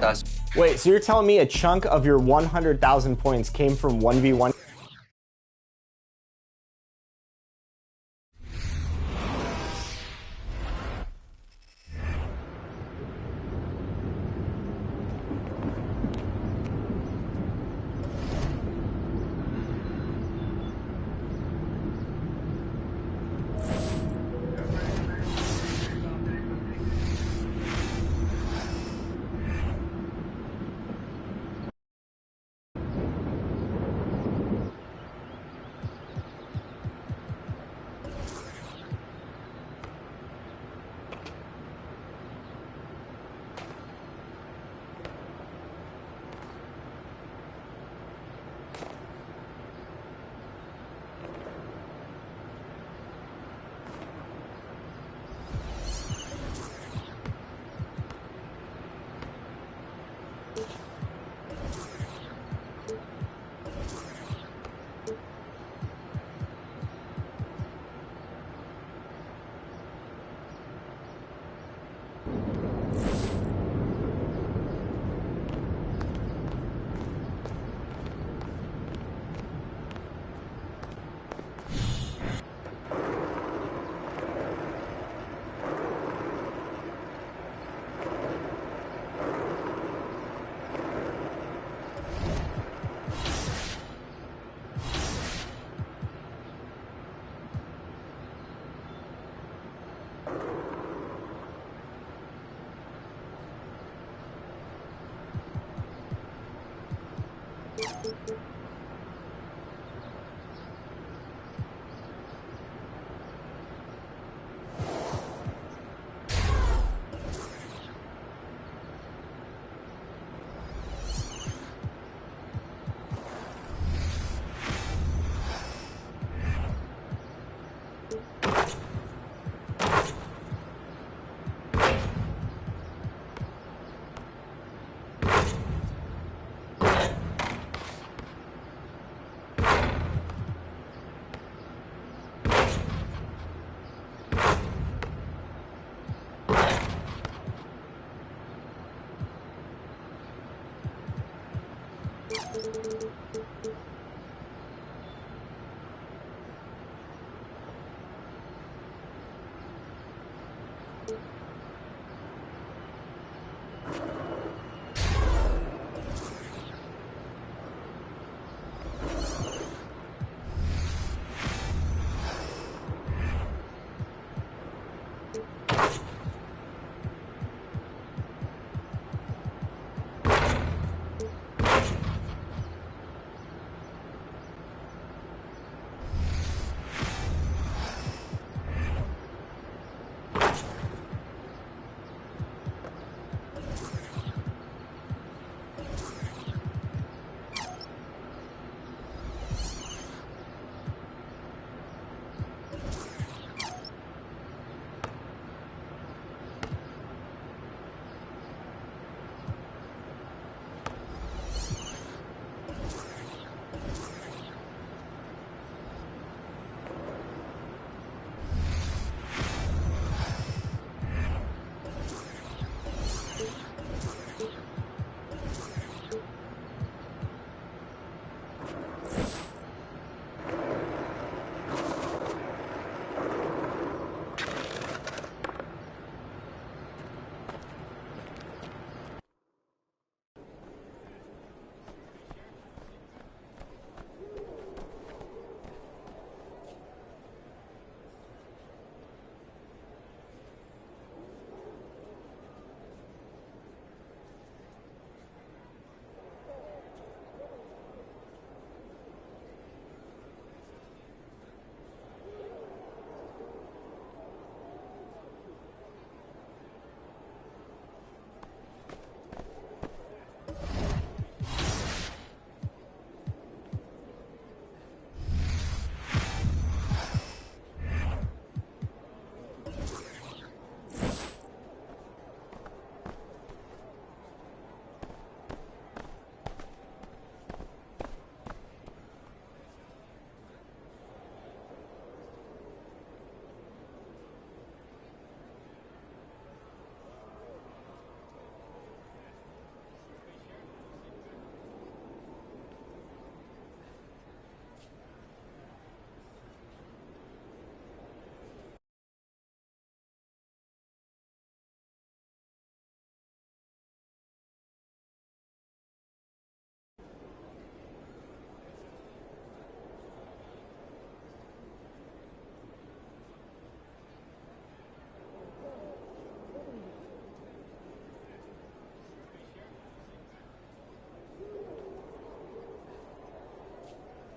taas. Wait, so you're telling me a chunk of your 100,000 points came from 1v1?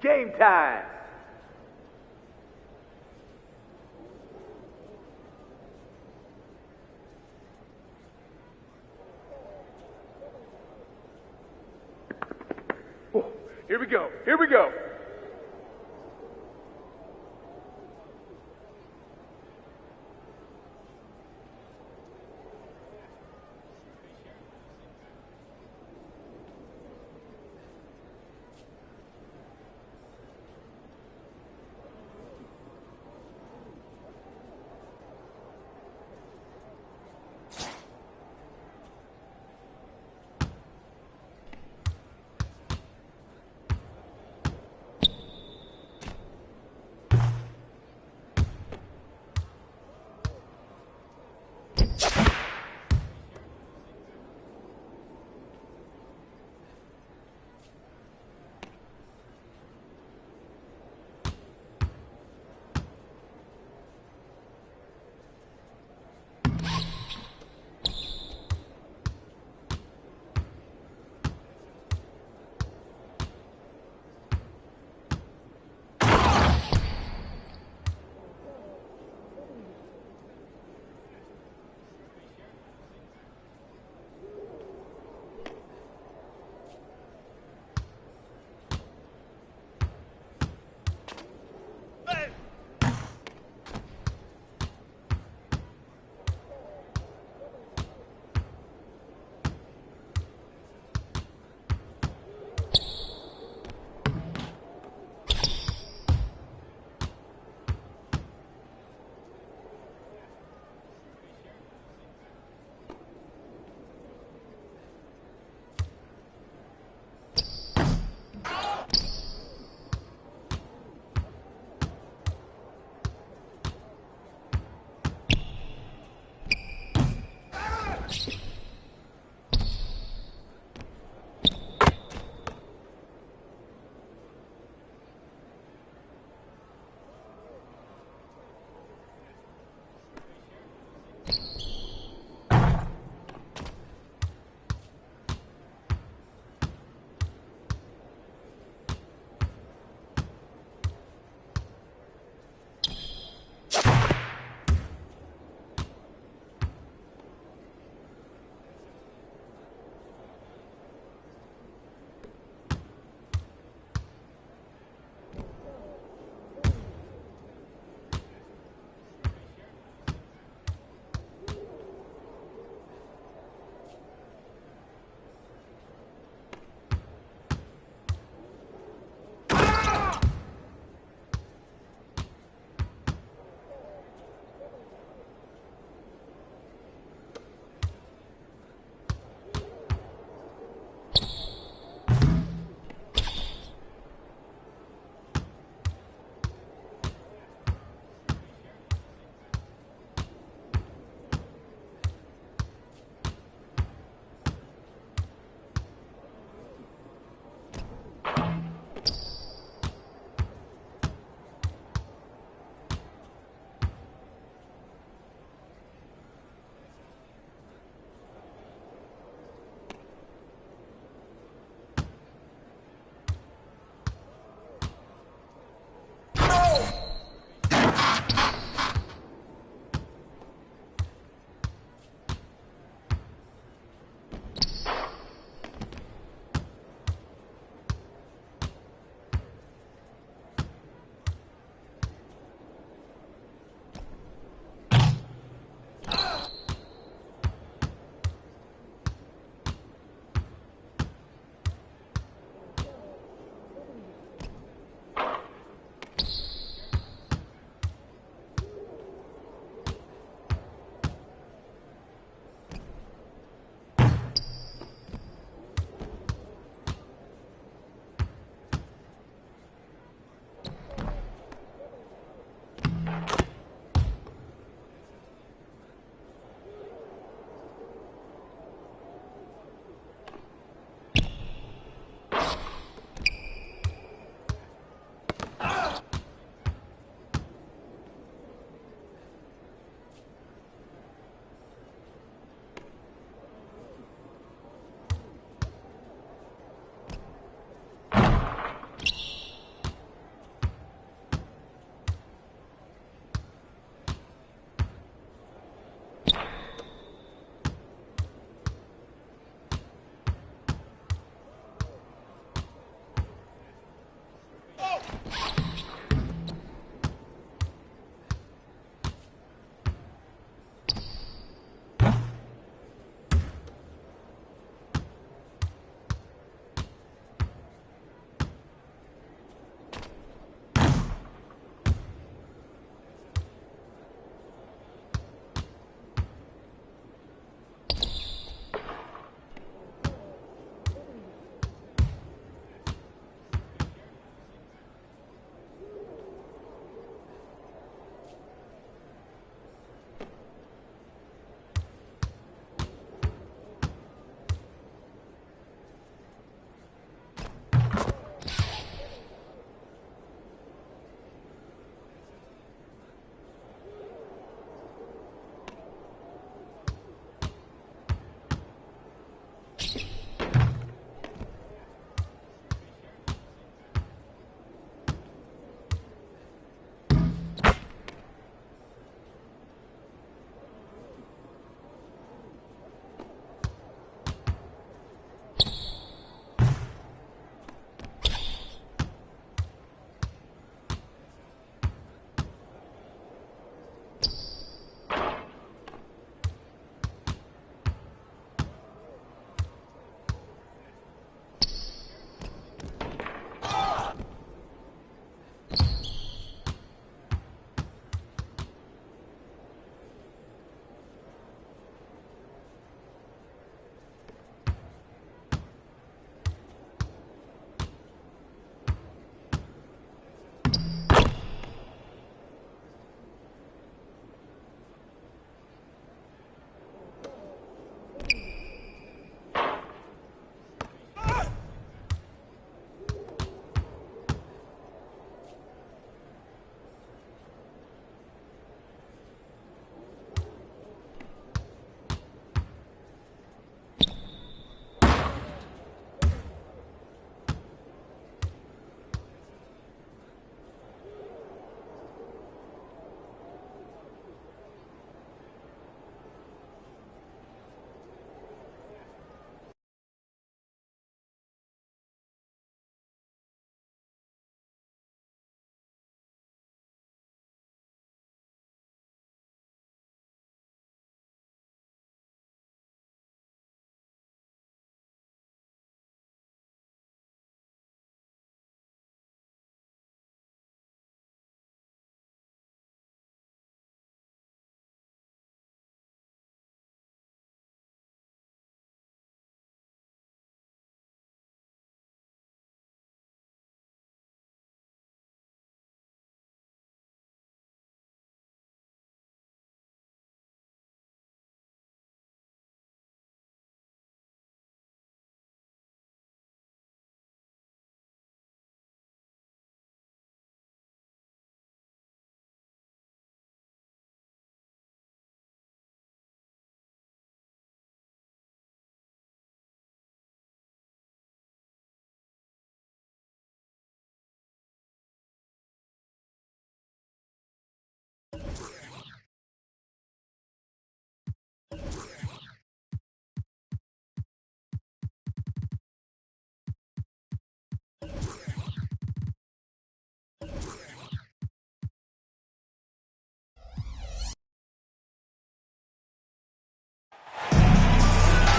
Game time. Oh, here we go. Here we go.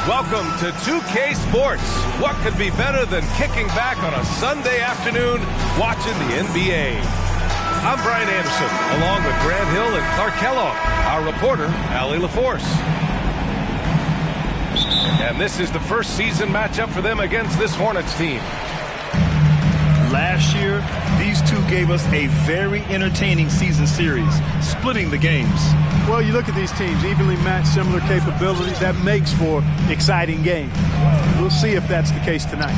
Welcome to 2K Sports. What could be better than kicking back on a Sunday afternoon watching the NBA? I'm Brian Anderson, along with Grant Hill and Clark Kellogg, our reporter, Allie LaForce. And this is the first season matchup for them against this Hornets team. Last year, these two gave us a very entertaining season series, splitting the games. Well, you look at these teams, evenly matched, similar capabilities. That makes for exciting games. We'll see if that's the case tonight.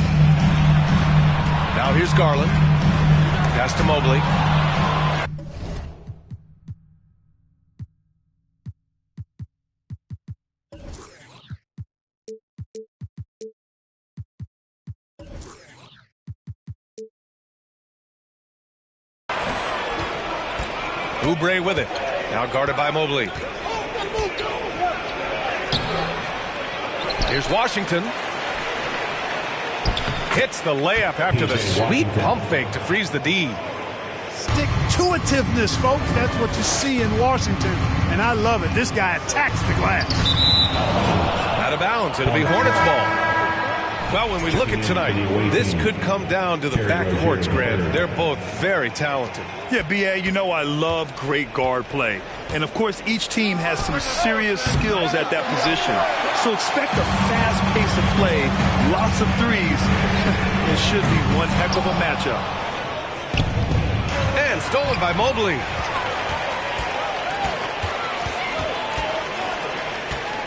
Now here's Garland. Pass to Mobley. Oubre with it. Now guarded by Mobley. Here's Washington. Hits the layup after the sweet pump fake to freeze the D. Stick-to-itiveness, folks. That's what you see in Washington, and I love it. This guy attacks the glass. Out of bounds. It'll be Hornets ball. Well, when we look at tonight, this could come down to the backcourts, Grant. They're both very talented. Yeah, B.A., you know I love great guard play. And, of course, each team has some serious skills at that position. So expect a fast pace of play, lots of threes. It should be one heck of a matchup. And stolen by Mobley.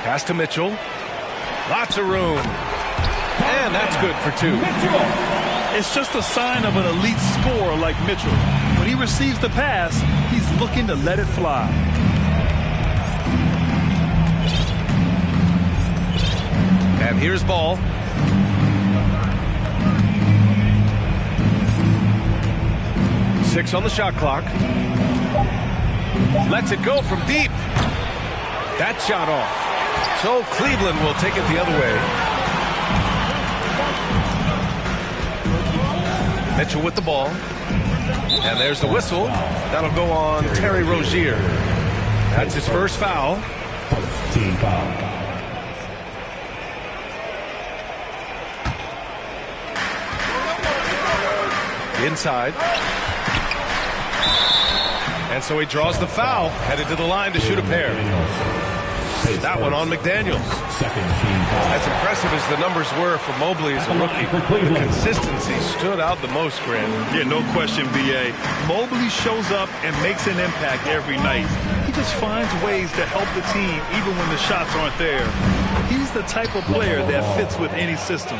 Pass to Mitchell. Lots of room. And that's good for two. It's just a sign of an elite scorer like Mitchell. When he receives the pass, he's looking to let it fly. And here's Ball. Six on the shot clock. Lets it go from deep. That shot off. So Cleveland will take it the other way. Mitchell with the ball. And there's the whistle. That'll go on Terry Rozier. That's his first foul. Team foul. Inside. And so he draws the foul. Headed to the line to shoot a pair. That one on McDaniels. As impressive as the numbers were for Mobley as a rookie, the consistency stood out the most, Grant. Yeah, no question, B.A. Mobley shows up and makes an impact every night. He just finds ways to help the team even when the shots aren't there. He's the type of player that fits with any system.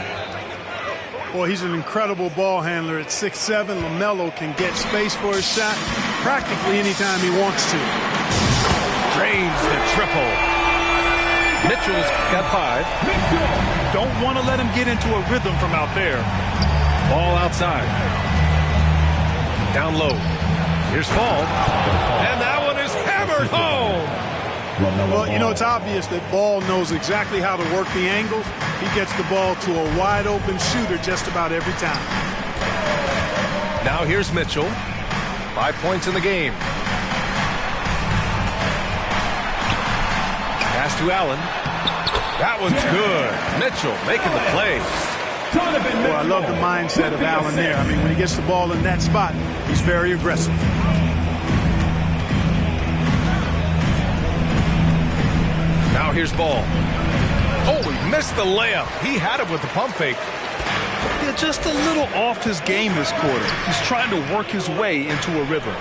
Boy, he's an incredible ball handler. At 6'7", LaMelo can get space for his shot practically anytime he wants to. Drains the triple. Mitchell's got 5. Don't want to let him get into a rhythm from out there. Ball outside. Down low. Here's Fall. And that one is hammered home. Well, you know, it's obvious that Ball knows exactly how to work the angles. He gets the ball to a wide-open shooter just about every time. Now here's Mitchell. 5 points in the game. Pass to Allen. That one's good. Mitchell making the play. Well, I love the mindset of Allen there. I mean, when he gets the ball in that spot, he's very aggressive. Now here's Ball. Oh, he missed the layup. He had it with the pump fake. Yeah, just a little off his game this quarter. He's trying to work his way into a rhythm.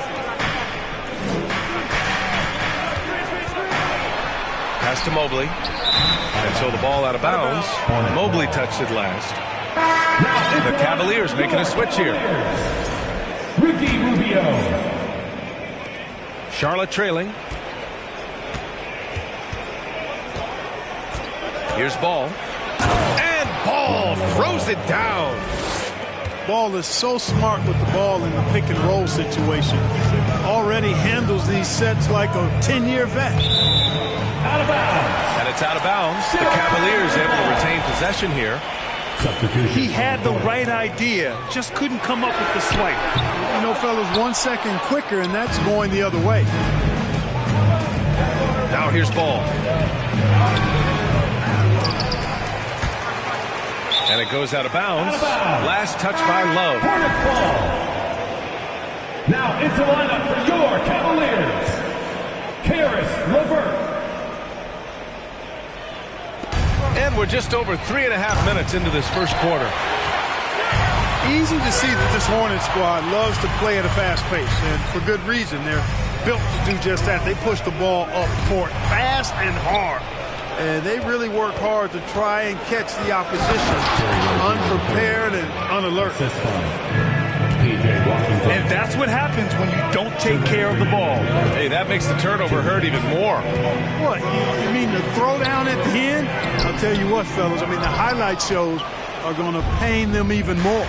Pass to Mobley. And so the ball out of bounds. Mobley touched it last. The Cavaliers making a switch here. Ricky Rubio. Charlotte trailing. Here's Ball. And Ball throws it down. Ball is so smart with the ball in the pick and roll situation. Already handles these sets like a 10-year vet. Out of bounds. And it's out of bounds. The Cavaliers able to retain possession here. He had the right idea, just couldn't come up with the swipe. You know, fellas, 1 second quicker, and that's going the other way. Now here's Ball. And it goes out of bounds. Last touch by Love. Hornets ball. Now into lineup for your Cavaliers, Caris LeVert. And we're just over 3.5 minutes into this first quarter. Easy to see that this Hornets squad loves to play at a fast pace, and for good reason. They're built to do just that. They push the ball up court fast and hard. And they really work hard to try and catch the opposition unprepared and unalert. And that's what happens when you don't take care of the ball. Hey, that makes the turnover hurt even more. What, you mean the throw down at the end? I'll tell you what, fellas, I mean, the highlight shows are going to pain them even more.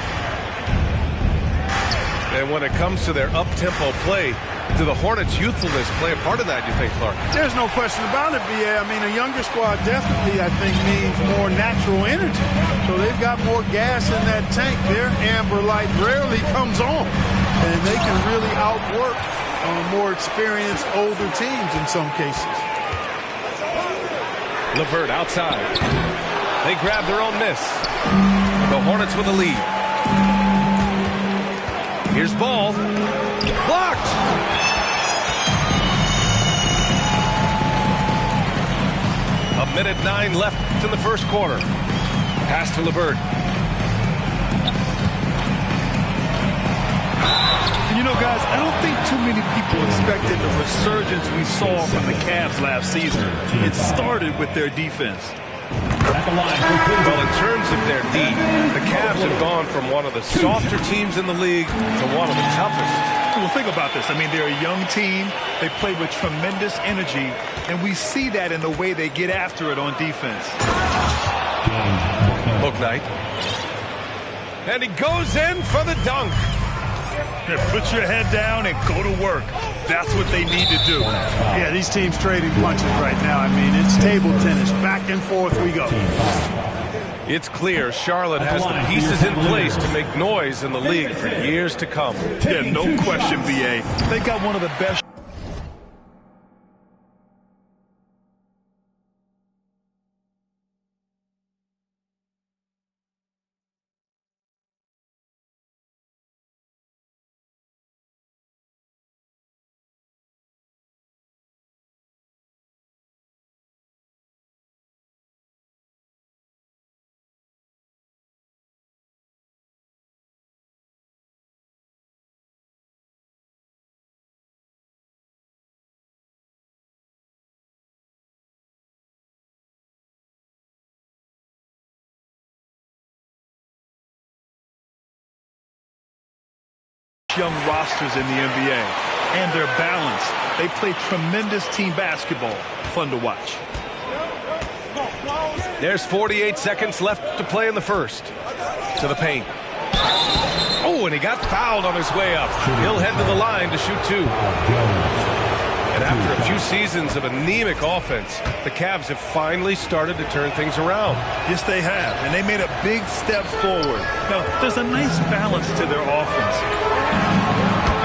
And when it comes to their up-tempo play, do the Hornets' youthfulness play a part of that, you think, Clark? There's no question about it, B.A. I mean, a younger squad definitely, I think, means more natural energy. So they've got more gas in that tank. Their amber light rarely comes on. And they can really outwork more experienced older teams in some cases. LeVert outside. They grab their own miss. The Hornets with the lead. Here's ball. Blocked! A minute 9 left in the first quarter. Pass to LeVert. You know, guys, I don't think too many people expected the resurgence we saw from the Cavs last season. It started with their defense. Well, in terms of their D, the Cavs have gone from one of the softer teams in the league to one of the toughest. Well, think about this. I mean, they're a young team. They play with tremendous energy, and we see that in the way they get after it on defense. Bouknight. And he goes in for the dunk. Yeah, put your head down and go to work. That's what they need to do. Yeah, these teams trading punches right now. I mean, it's table tennis. Back and forth we go. It's clear Charlotte has the pieces in place to make noise in the league for years to come. Yeah, no question, B.A. They got one of the best. Young rosters in the NBA, and they're balanced. They play tremendous team basketball. Fun to watch. There's 48 seconds left to play in the first. To the paint. Oh, and he got fouled on his way up. He'll head to the line to shoot two. And after a few seasons of anemic offense, the Cavs have finally started to turn things around. Yes, they have, and they made a big step forward. Now, there's a nice balance to their offense.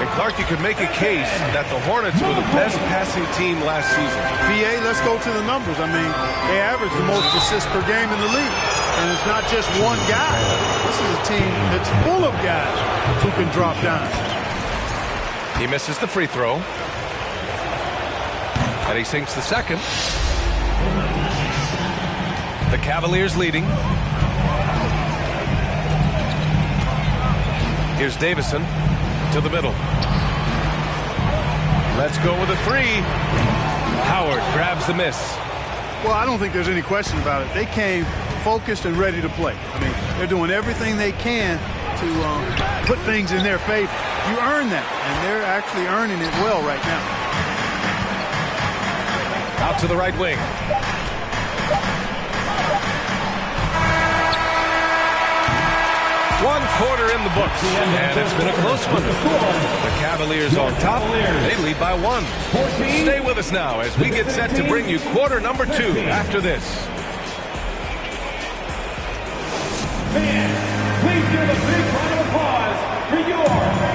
And Clark, you could make a case that the Hornets were the best passing team last season. BA, let's go to the numbers. I mean, they average the most assists per game in the league. And it's not just one guy. This is a team that's full of guys who can drop down. He misses the free throw. And he sinks the second. The Cavaliers leading. Here's Davison to the middle. Let's go with a three. Howard grabs the miss. Well, I don't think there's any question about it. They came focused and ready to play. I mean, they're doing everything they can to put things in their favor. You earn that, and they're actually earning it well right now. Out to the right wing. One quarter in the books, and it's been a close one. The Cavaliers on top. They lead by one. Stay with us now as we get set to bring you quarter number 2 after this. Please give a big round of applause for your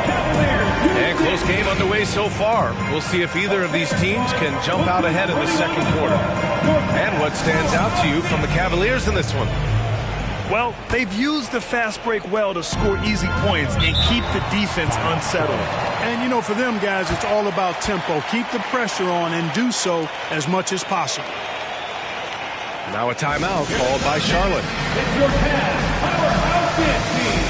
Cavaliers. And close game underway so far. We'll see if either of these teams can jump out ahead in the second quarter. And what stands out to you from the Cavaliers in this one? Well, they've used the fast break well to score easy points and keep the defense unsettled. And, you know, for them guys, it's all about tempo. Keep the pressure on and do so as much as possible. Now a timeout called by Charlotte. It's your Cavs Powerhouse Dance Team.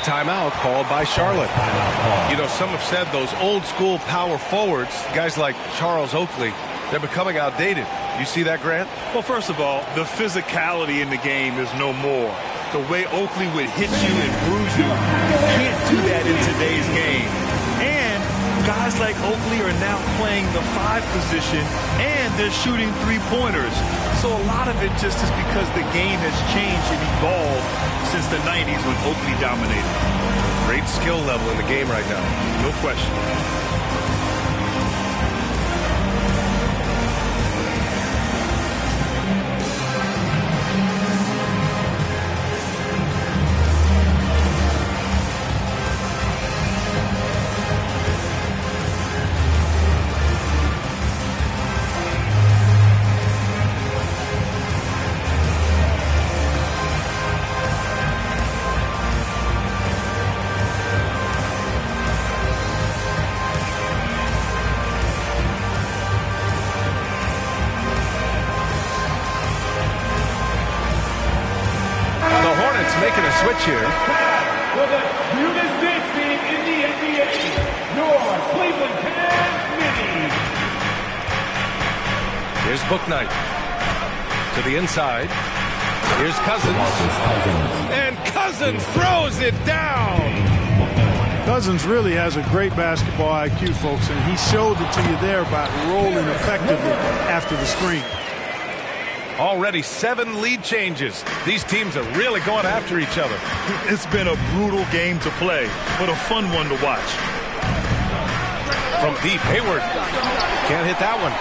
Timeout called by Charlotte. You know, some have said those old school power forwards, guys like Charles Oakley, they're becoming outdated. You see that, Grant? Well, first of all, the physicality in the game is no more. The way Oakley would hit you and bruise you, you can't do that in today's game. And guys like Oakley are now playing the 5 position, and they're shooting 3-pointers. So a lot of it just is because the game has changed and evolved since the 90s when Oakley dominated. Great skill level in the game right now. No question. Making a switch here. For the Cutest Dance Team in the NBA, your Cleveland Cavs Mini. Here's Bouknight to the inside. Here's Cousins. And Cousins throws it down. Cousins really has a great basketball IQ, folks, and he showed it to you there by rolling effectively after the screen. Already 7 lead changes. These teams are really going after each other. It's been a brutal game to play, but a fun one to watch. From deep, Hayward. Can't hit that one.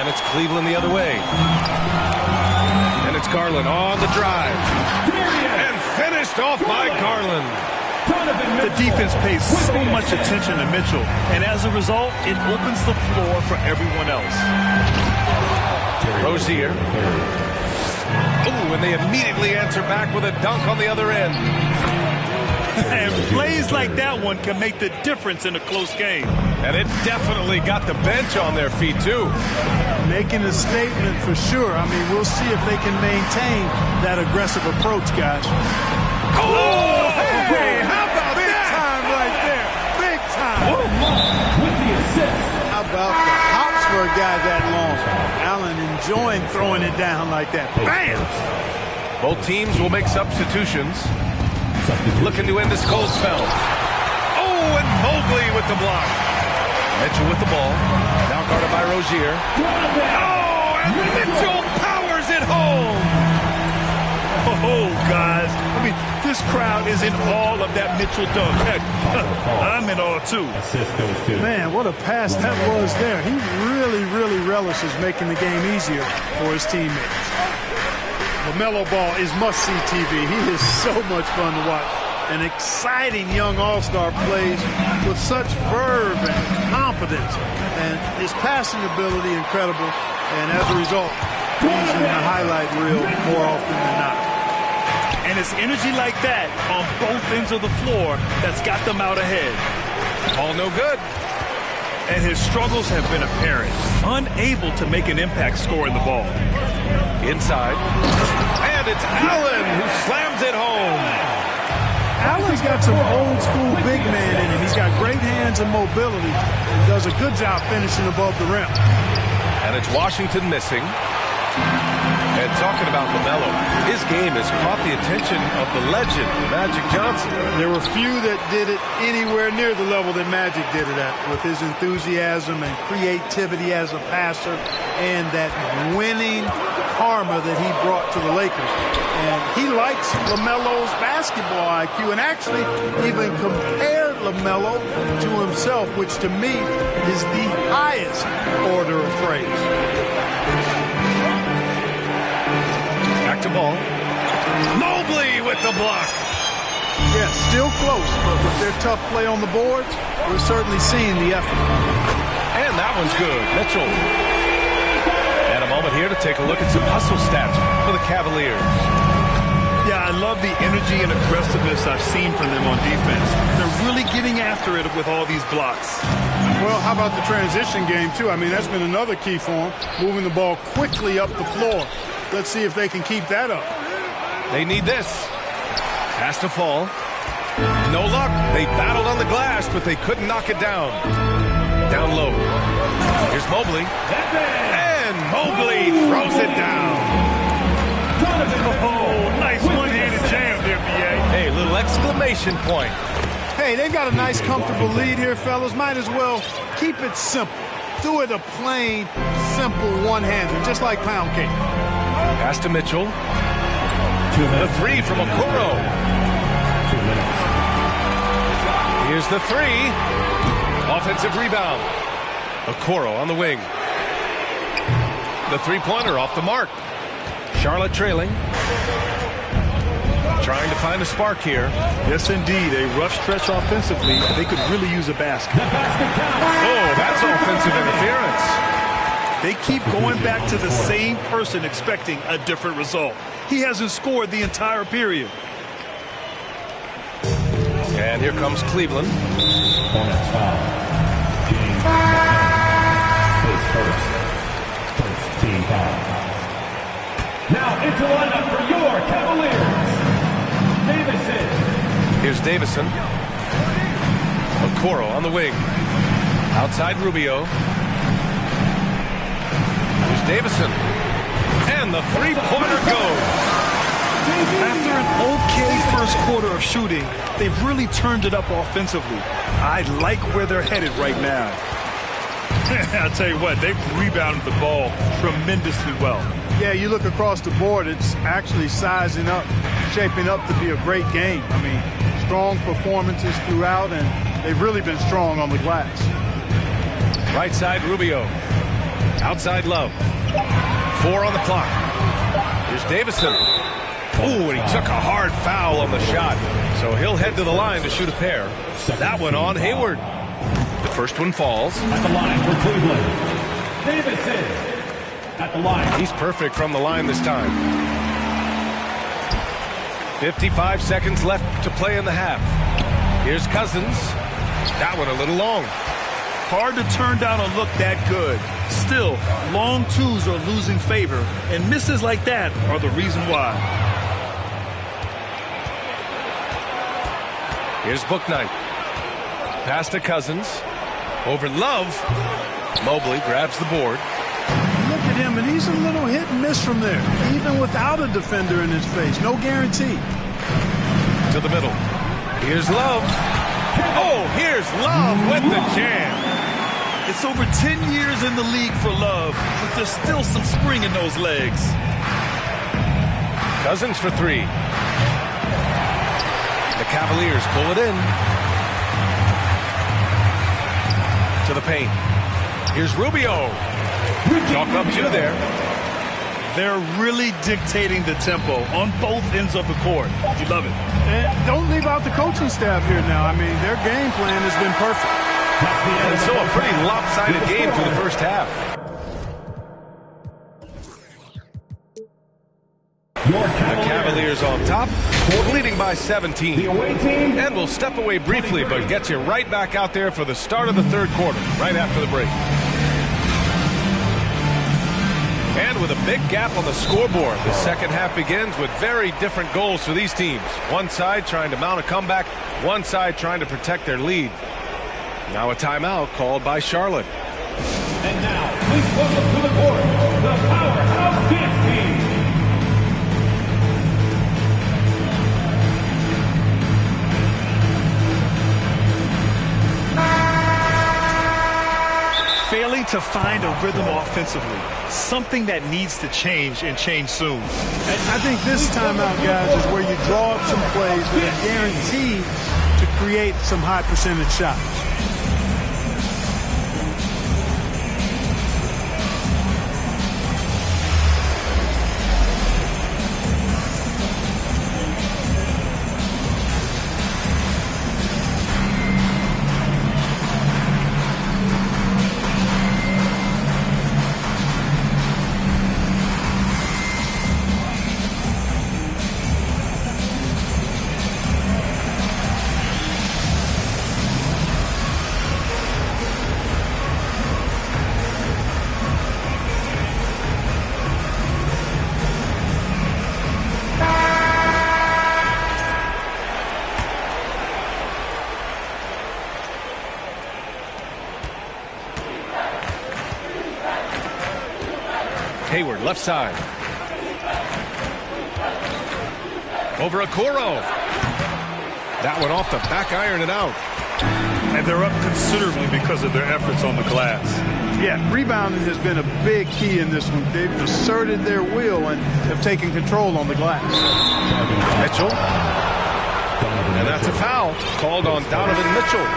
And it's Cleveland the other way. And it's Garland on the drive. And finished off by Garland. The defense pays so much attention to Mitchell, and as a result, it opens the floor for everyone else. Rozier. Oh, and they immediately answer back with a dunk on the other end. And plays like that one can make the difference in a close game. And it definitely got the bench on their feet, too. Making a statement for sure. I mean, we'll see if they can maintain that aggressive approach, guys. Oh, hey, how about Big that? time right there. Big time. With the assist. How about the hops for a guy that long? Allen enjoying throwing it down like that. Bam! Both teams will make substitutions. Looking to end this cold spell. Oh, and Mobley with the block. Mitchell with the ball. Now guarded by Rozier. Oh, and Mitchell powers it home. Oh, guys. I mean, this crowd is in awe of that Mitchell dunk. Heck, I'm in awe, too. Man, what a pass that was there. He really relishes making the game easier for his teammates. LaMelo Ball is must-see TV. He is so much fun to watch. An exciting young all-star plays with such verve and confidence. And his passing ability incredible. And as a result, he's in the highlight reel more often than not. And it's energy like that on both ends of the floor that's got them out ahead. All no good. And his struggles have been apparent. Unable to make an impact scoring the ball. Inside. And it's Allen who slams it home. Allen's got some old school big man in him. He's got great hands and mobility and does a good job finishing above the rim. And it's Washington missing. And talking about LaMelo, his game has caught the attention of the legend, Magic Johnson. There were few that did it anywhere near the level that Magic did it at, with his enthusiasm and creativity as a passer and that winning karma that he brought to the Lakers. And he likes LaMelo's basketball IQ and actually even compared LaMelo to himself, which to me is the highest order of praise. Back to ball. Mobley with the block. Yeah, still close, but with their tough play on the boards, we're certainly seeing the effort. And that one's good. Mitchell. And a moment here to take a look at some hustle stats for the Cavaliers. Yeah, I love the energy and aggressiveness I've seen from them on defense. They're really getting after it with all these blocks. Well, how about the transition game, too? I mean, that's been another key for them, moving the ball quickly up the floor. Let's see if they can keep that up. They need this. Has to fall. No luck. They battled on the glass, but they couldn't knock it down. Down low. Here's Mobley. And Mobley throws it down. Oh, nice one-handed jam there, B.A. Hey, little exclamation point. Hey, they've got a nice, comfortable lead here, fellas. Might as well keep it simple. Do it a plain, simple one-hander, just like pound cake. Pass to Mitchell. The three from Okoro. 2 minutes. Here's the three. Offensive rebound. Okoro on the wing. The three-pointer off the mark. Charlotte trailing. Trying to find a spark here. Yes, indeed. A rough stretch offensively. They could really use a basket. Oh, that's offensive interference. They keep going back to the same person expecting a different result. He hasn't scored the entire period. And here comes Cleveland. Bonus foul. James. His first team foul. Now into lineup for your Cavaliers. Davison. Here's Davison. Okoro on the wing. Outside Rubio. Here's Davison. And the three-pointer goes. After an okay first quarter of shooting, they've really turned it up offensively. I like where they're headed right now. I'll tell you what, they've rebounded the ball tremendously well. Yeah, you look across the board, it's actually sizing up, shaping up to be a great game. I mean, strong performances throughout, and they've really been strong on the glass. Right side, Rubio. Outside, Love. 4 on the clock. Here's Davison. Ooh, and he took a hard foul on the shot. So he'll head to the line to shoot a pair. That one on Hayward. The first one falls. At the line for Cleveland. Davison. At the line. He's perfect from the line this time. 55 seconds left to play in the half. Here's Cousins. That one a little long. Hard to turn down a look that good. Still, long twos are losing favor, and misses like that are the reason why. Here's Bouknight. Pass to Cousins. Over Love. Mobley grabs the board. Look at him, and he's a little hit and miss from there, even without a defender in his face. No guarantee. To the middle. Here's Love. Oh, here's Love with the jam. It's over 10 years in the league for Love, but there's still some spring in those legs. Cousins for 3. The Cavaliers pull it in. To the paint. Here's Rubio. Chalk up 2 there. They're really dictating the tempo on both ends of the court. You love it. And don't leave out the coaching staff here now. I mean, their game plan has been perfect. And so a pretty lopsided game through the first half. The Cavaliers on top, leading by 17. And we'll step away briefly, but get you right back out there for the start of the third quarter, right after the break. And with a big gap on the scoreboard, the second half begins with very different goals for these teams. One side trying to mount a comeback, one side trying to protect their lead. Now a timeout called by Charlotte. And now, please welcome to the court, the Powerhouse Dance Team. Failing to find a rhythm offensively, something that needs to change and change soon. And I think this timeout, guys, is where you draw up some plays that are guaranteed to create some high percentage shots. Hayward, left side. Over Okoro. That one off the back iron and out. And they're up considerably because of their efforts on the glass. Yeah, rebounding has been a big key in this one. They've asserted their will and have taken control on the glass. Mitchell. And that's a foul called on Donovan Mitchell.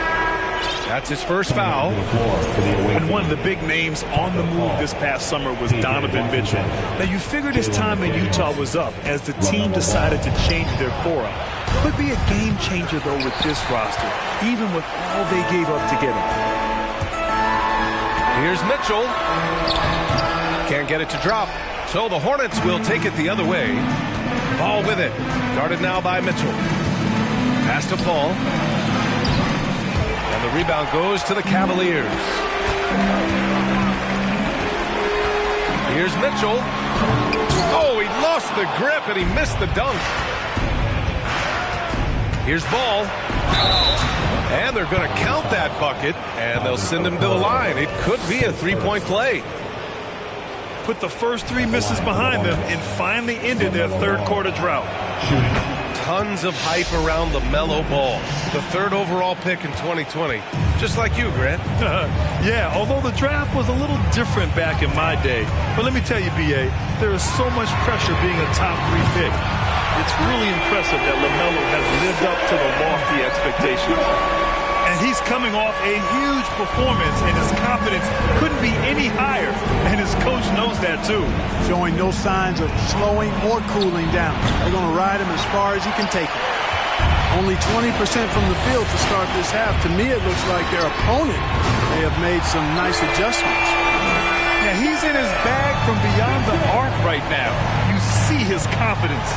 That's his first foul. And one of the big names on the move this past summer was Donovan Mitchell. Now, you figured his time in Utah was up as the team decided to change their core up. Could be a game changer, though, with this roster, even with all they gave up to get him. Here's Mitchell. Can't get it to drop. So the Hornets will take it the other way. Ball with it. Guarded now by Mitchell. Pass to fall. And the rebound goes to the Cavaliers. Here's Mitchell. Oh, he lost the grip and he missed the dunk. Here's Ball. And they're going to count that bucket, and they'll send him to the line. It could be a three-point play. Put the first three misses behind them and finally ended their third quarter drought. Tons of hype around LaMelo Ball, the third overall pick in 2020. Just like you, Grant. Yeah, although the draft was a little different back in my day. But let me tell you, B.A., there is so much pressure being a top 3 pick. It's really impressive that LaMelo has lived up to the lofty expectations. And he's coming off a huge performance, and his confidence couldn't be any higher. And his coach knows that, too. Showing no signs of slowing or cooling down. They're going to ride him as far as he can take him. Only 20% from the field to start this half. To me, it looks like their opponent may have made some nice adjustments. Yeah, he's in his bag from beyond the arc right now. You see his confidence.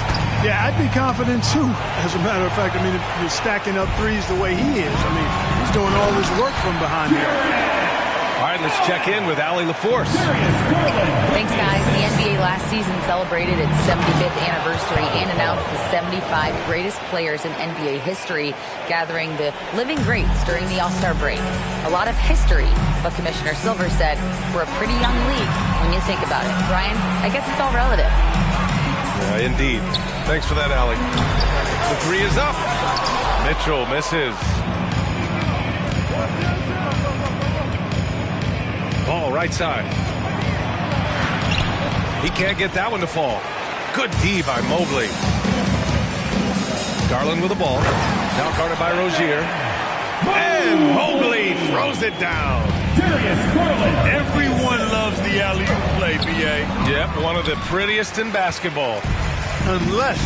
Yeah, I'd be confident, too. As a matter of fact, I mean, if you're stacking up threes the way he is, I mean, he's doing all his work from behind the arc. All right, let's check in with Allie LaForce. Thanks, guys. The NBA last season celebrated its 75th anniversary and announced the 75 greatest players in NBA history, gathering the living greats during the All-Star break. A lot of history, but Commissioner Silver said we're a pretty young league when you think about it. Brian, I guess it's all relative. Yeah, indeed. Thanks for that, Allie. The three is up. Mitchell misses. Ball right side. He can't get that one to fall. Good D by Mobley. Garland with the ball. Now guarded by Rozier. And Mobley throws it down. Everyone loves the alley-oop play, B.A. Yep, one of the prettiest in basketball. Unless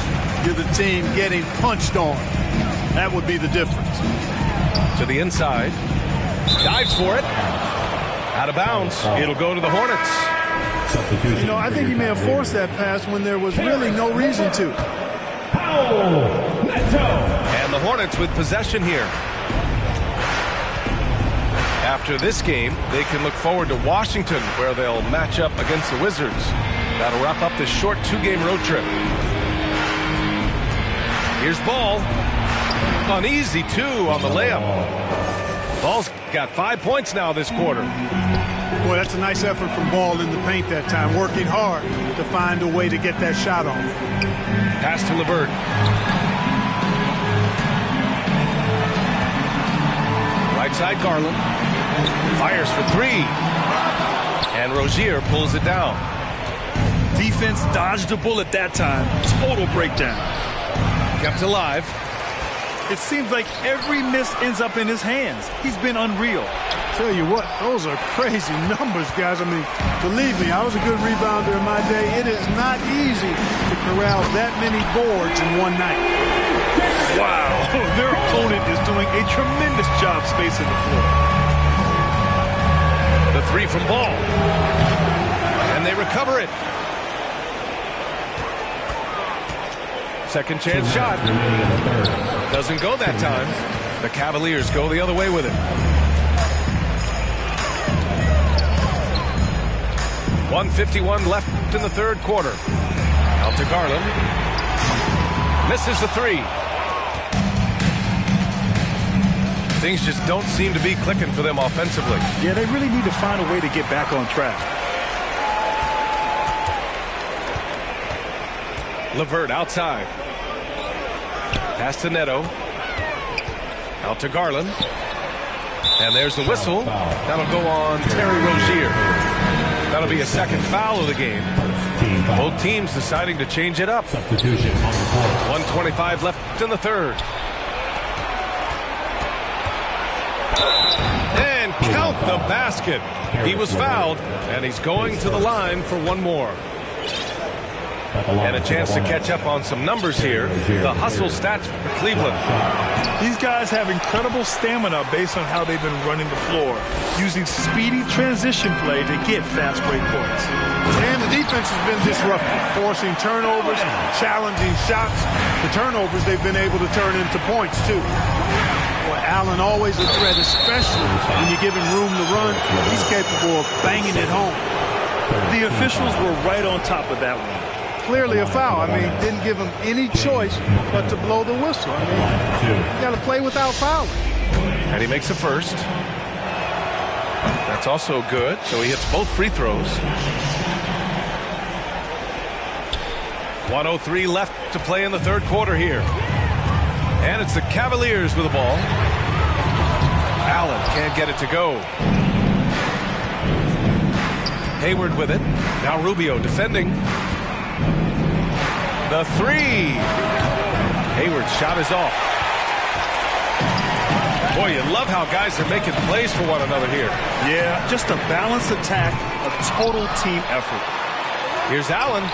you're the team getting punched on. That would be the difference. To the inside. Dives for it. Out of bounds. It'll go to the Hornets. You know, I think he may have forced that pass when there was really no reason to. And the Hornets with possession here. After this game, they can look forward to Washington, where they'll match up against the Wizards. That'll wrap up this short 2-game road trip. Here's Ball. Uneasy, too, on the layup. Ball's got 5 points now this quarter. Boy, that's a nice effort from Ball in the paint that time, working hard to find a way to get that shot off. Pass to LeVert. Right side, Garland. Fires for 3. And Rozier pulls it down. Defense dodged a bullet that time. Total breakdown. Kept alive. It seems like every miss ends up in his hands. He's been unreal. Tell you what, those are crazy numbers, guys. I mean, believe me, I was a good rebounder in my day. It is not easy to corral that many boards in one night. Wow, their opponent is doing a tremendous job spacing the floor. The 3 from Ball. And they recover it. Second chance shot. Doesn't go that time. The Cavaliers go the other way with it. 1:51 left in the third quarter. Out to Garland. Misses the 3. Things just don't seem to be clicking for them offensively. Yeah, they really need to find a way to get back on track. LeVert outside. Pass to Neto. Out to Garland. And there's the whistle. That'll go on Terry Rozier. That'll be a second foul of the game. Both teams deciding to change it up. 1:25 left in the third. And count the basket. He was fouled, and he's going to the line for one more. And a chance to catch up on some numbers here. The hustle stats for Cleveland. These guys have incredible stamina based on how they've been running the floor, using speedy transition play to get fast break points. And the defense has been disruptive, forcing turnovers, challenging shots. The turnovers they've been able to turn into points, too. Boy, Allen always a threat, especially when you give him room to run. He's capable of banging it home. The officials were right on top of that one. Clearly a foul. I mean, didn't give him any choice but to blow the whistle. I mean, you got to play without fouling. And he makes the first. That's also good. So he hits both free throws. 1:03 left to play in the third quarter here. And it's the Cavaliers with the ball. Allen can't get it to go. Hayward with it. Now Rubio defending. The 3. Hayward's shot is off. Boy, you love how guys are making plays for one another here. Yeah, just a balanced attack, a total team effort. Here's Allen.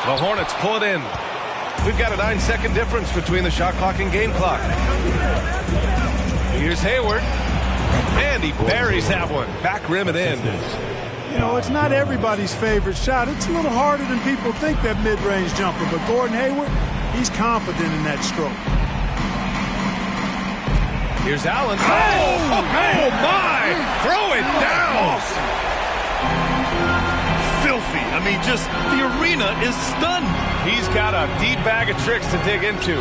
The Hornets pull it in. We've got a 9-second difference between the shot clock and game clock. Here's Hayward. And he buries that one. Back rim and in. You know, it's not everybody's favorite shot. It's a little harder than people think, that mid-range jumper. But Gordon Hayward, he's confident in that stroke. Here's Allen. Oh, my! Throw it down! Filthy. I mean, just the arena is stunned. He's got a deep bag of tricks to dig into.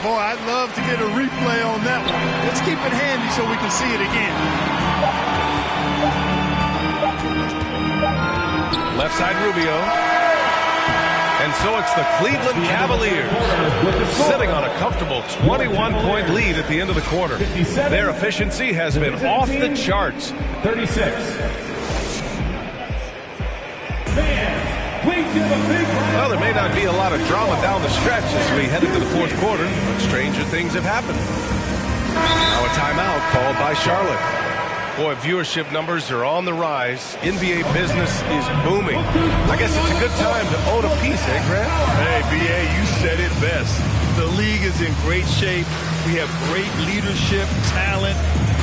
Boy, I'd love to get a replay on that one. Let's keep it handy so we can see it again. Left side Rubio. And so it's the Cleveland Cavaliers sitting on a comfortable 21-point lead at the end of the quarter. Their efficiency has been off the charts. 36. Well, there may not be a lot of drama down the stretch as we head into the fourth quarter, but stranger things have happened. Now a timeout called by Charlotte. Boy, viewership numbers are on the rise. NBA business is booming. I guess it's a good time to own a piece, eh, Grant? Hey, B.A., you said it best. The league is in great shape. We have great leadership, talent.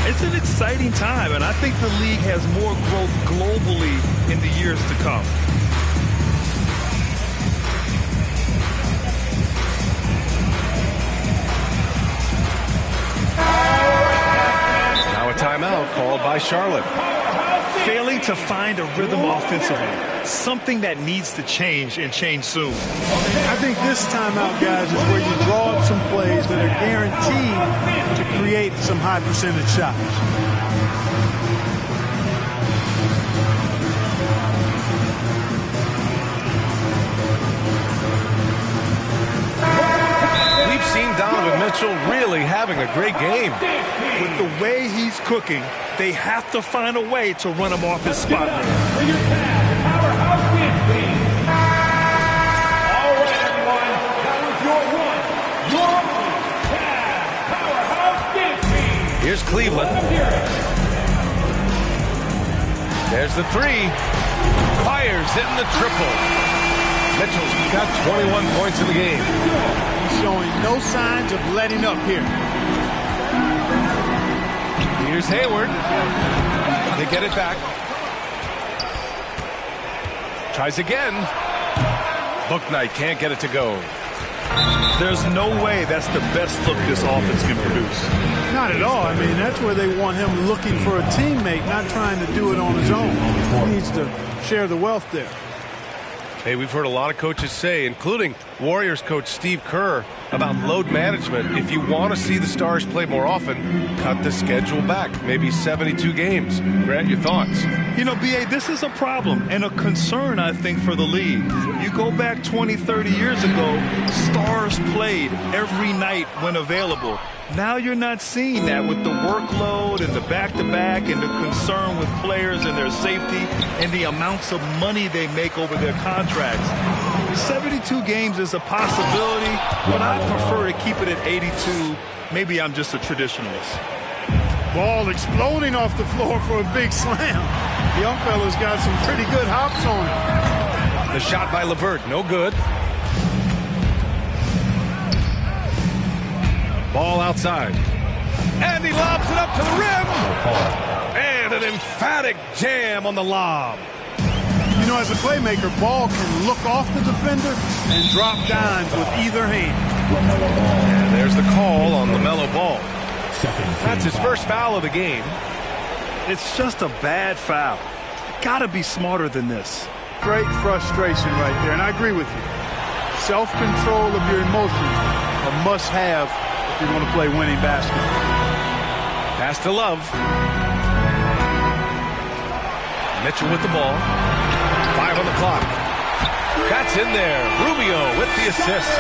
It's an exciting time, and I think the league has more growth globally in the years to come. Now a timeout called by Charlotte. Failing to find a rhythm offensively, something that needs to change and change soon. I think this timeout, guys, is where you draw up some plays that are guaranteed to create some high percentage shots. We've seen Donovan Mitchell really having a great game. With the way he's cooking, they have to find a way to run him off his spot. All right, everyone, that was your only powerhouse dance team. Here's Cleveland. There's the three. Fires hitting the triple. Mitchell's got 21 points in the game. He's showing no signs of letting up here. Here's Hayward. They get it back. Tries again. Bouknight can't get it to go. There's no way that's the best look this offense can produce. Not at all. I mean, that's where they want him looking for a teammate, not trying to do it on his own. He needs to share the wealth there. Hey, we've heard a lot of coaches say, including Warriors coach Steve Kerr, about load management. If you want to see the Stars play more often, cut the schedule back. Maybe 72 games. Grant, your thoughts? You know, B.A., this is a problem and a concern, I think, for the league. You go back 20, 30 years ago, Stars played every night when available. Now you're not seeing that with the workload and the back-to-back and the concern with players and their safety and the amounts of money they make over their contracts. 72 games is a possibility, but I prefer to keep it at 82. Maybe I'm just a traditionalist. Ball exploding off the floor for a big slam. The young fella's got some pretty good hops on him. The shot by LeVert, no good. Ball outside. And he lobs it up to the rim. And an emphatic jam on the lob. You know, as a playmaker, Ball can look off the defender and drop dimes with either hand. And there's the call on LaMelo Ball. That's his first foul of the game. It's just a bad foul. Gotta be smarter than this. Great frustration right there, and I agree with you. Self-control of your emotions a must-have if you want to play winning basketball. Pass to Love. Mitchell with the ball. 5 on the clock. That's in there. Rubio with the assist.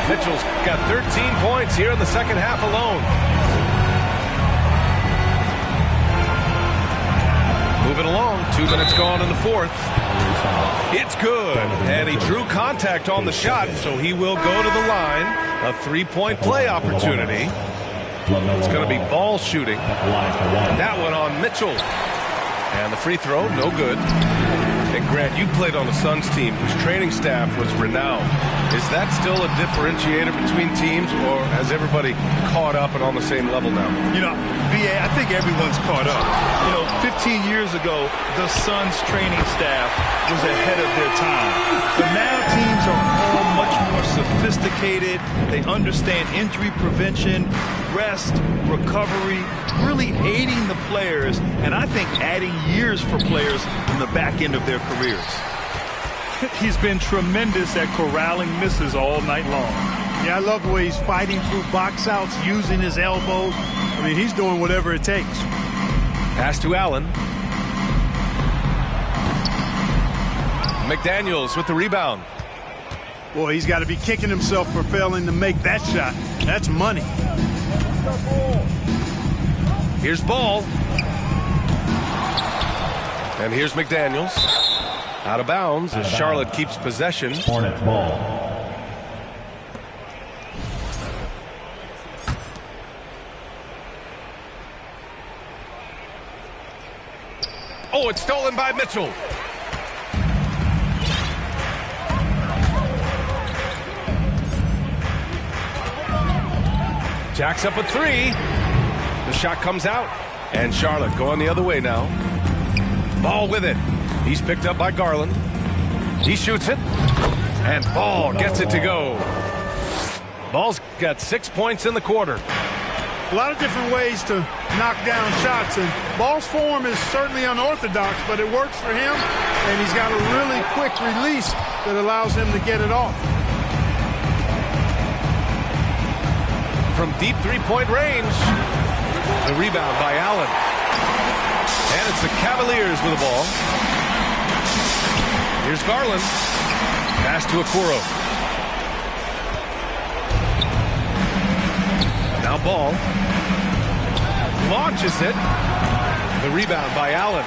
Mitchell's got 13 points here in the second half alone. Moving along. 2 minutes gone in the fourth. It's good. And he drew contact on the shot, so he will go to the line. A 3-point play opportunity. It's going to be Ball shooting. That one on Mitchell. And the free throw, no good. And Grant, you played on the Suns team whose training staff was renowned. Is that still a differentiator between teams, or has everybody caught up and on the same level now? You know, B.A., I think everyone's caught up. You know, 15 years ago, the Suns training staff was ahead of their time. But now teams are all much more sophisticated. They understand injury prevention, rest, recovery, really aiding the players, and I think adding years for players in the back end of their careers. He's been tremendous at corralling misses all night long. Yeah, I love the way he's fighting through box outs, using his elbows. I mean, he's doing whatever it takes. Pass to Allen. McDaniels with the rebound. Boy, he's got to be kicking himself for failing to make that shot. That's money. Here's Ball. And here's McDaniels. Out of bounds as Charlotte keeps possession. Hornets ball. Oh, it's stolen by Mitchell. Jacks up a three. The shot comes out. And Charlotte going the other way now. Ball with it. He's picked up by Garland. He shoots it. And Ball gets it to go. Ball's got 6 points in the quarter. A lot of different ways to knock down shots, and Ball's form is certainly unorthodox, but it works for him, and he's got a really quick release that allows him to get it off. From deep three-point range, the rebound by Allen. And it's the Cavaliers with the ball. Here's Garland. Pass to Okoro. Now Ball launches it. The rebound by Allen.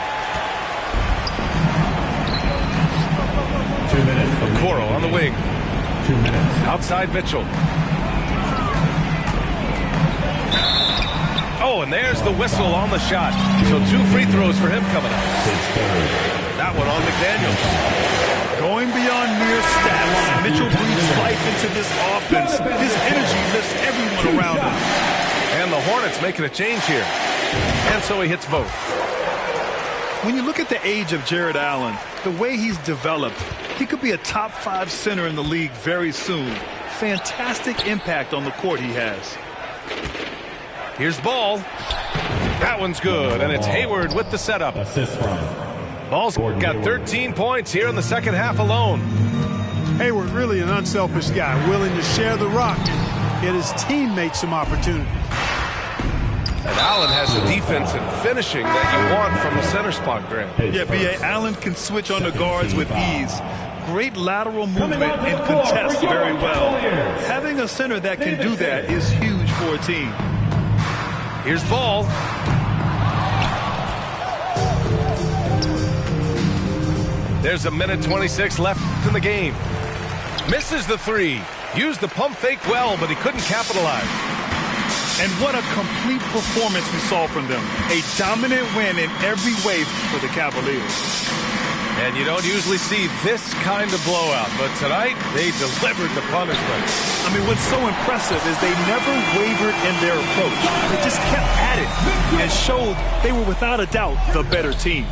2 minutes. Okoro on the wing. 2 minutes. Outside Mitchell. Oh, and there's the whistle on the shot. So 2 free throws for him coming up. That one on McDaniel. Going beyond mere stats, Mitchell breathes life into this offense. His energy lifts everyone around him. And the Hornets making a change here. And so he hits both. When you look at the age of Jared Allen, the way he's developed, he could be a top 5 center in the league very soon. Fantastic impact on the court he has. Here's Ball. That one's good, and it's Hayward with the setup. Assist from Ball's got 13 points here in the second half alone. Hayward really an unselfish guy, willing to share the rock and get his teammates some opportunity. And Allen has the defense and finishing that you want from the center spot, Grant. Yeah, B.A. Allen can switch on the guards with ease. Great lateral movement and contests very well. Having a center that can do that is huge for a team. Here's Ball. There's a minute 26 left in the game. Misses the three. Used the pump fake well, but he couldn't capitalize. And what a complete performance we saw from them. A dominant win in every way for the Cavaliers. And you don't usually see this kind of blowout, but tonight they delivered the punishment. I mean, what's so impressive is they never wavered in their approach. They just kept at it and showed they were without a doubt the better team.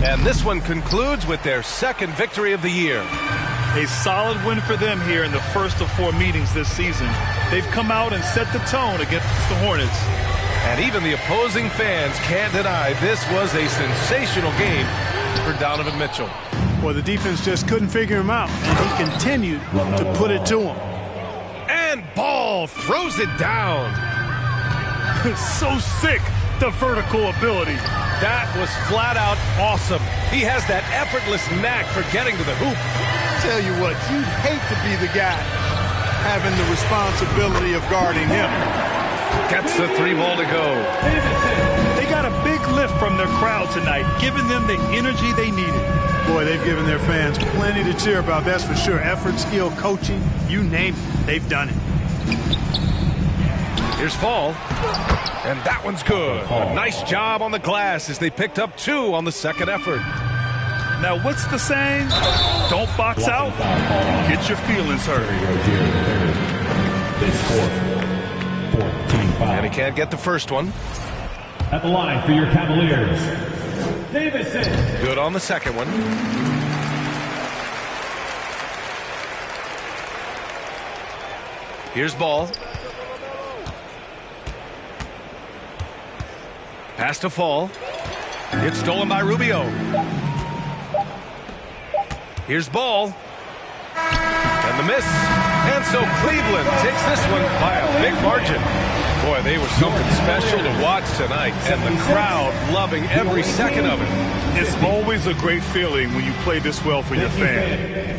And this one concludes with their second victory of the year. A solid win for them here in the first of 4 meetings this season. They've come out and set the tone against the Hornets. And even the opposing fans can't deny this was a sensational game for Donovan Mitchell. Well, the defense just couldn't figure him out, and he continued to put it to him. And Ball throws it down. So sick, the vertical ability. That was flat out awesome. He has that effortless knack for getting to the hoop. Tell you what, you'd hate to be the guy having the responsibility of guarding him. Gets the 3-ball to go. They got a big lift from their crowd tonight, giving them the energy they needed. Boy, they've given their fans plenty to cheer about, that's for sure. Effort, skill, coaching, you name it, they've done it. Here's Fall. And that one's good. A nice job on the glass as they picked up 2 on the second effort. Now, what's the saying? Don't box out. Get your feelings hurt. And he can't get the first one. At the line for your Cavaliers, Davison. Good on the second one. Here's Ball. Pass to Fall. It's stolen by Rubio. Here's Ball. And the miss. And so Cleveland takes this one by a big margin. Boy, they were something special to watch tonight. And the crowd loving every second of it. It's always a great feeling when you play this well for your fan.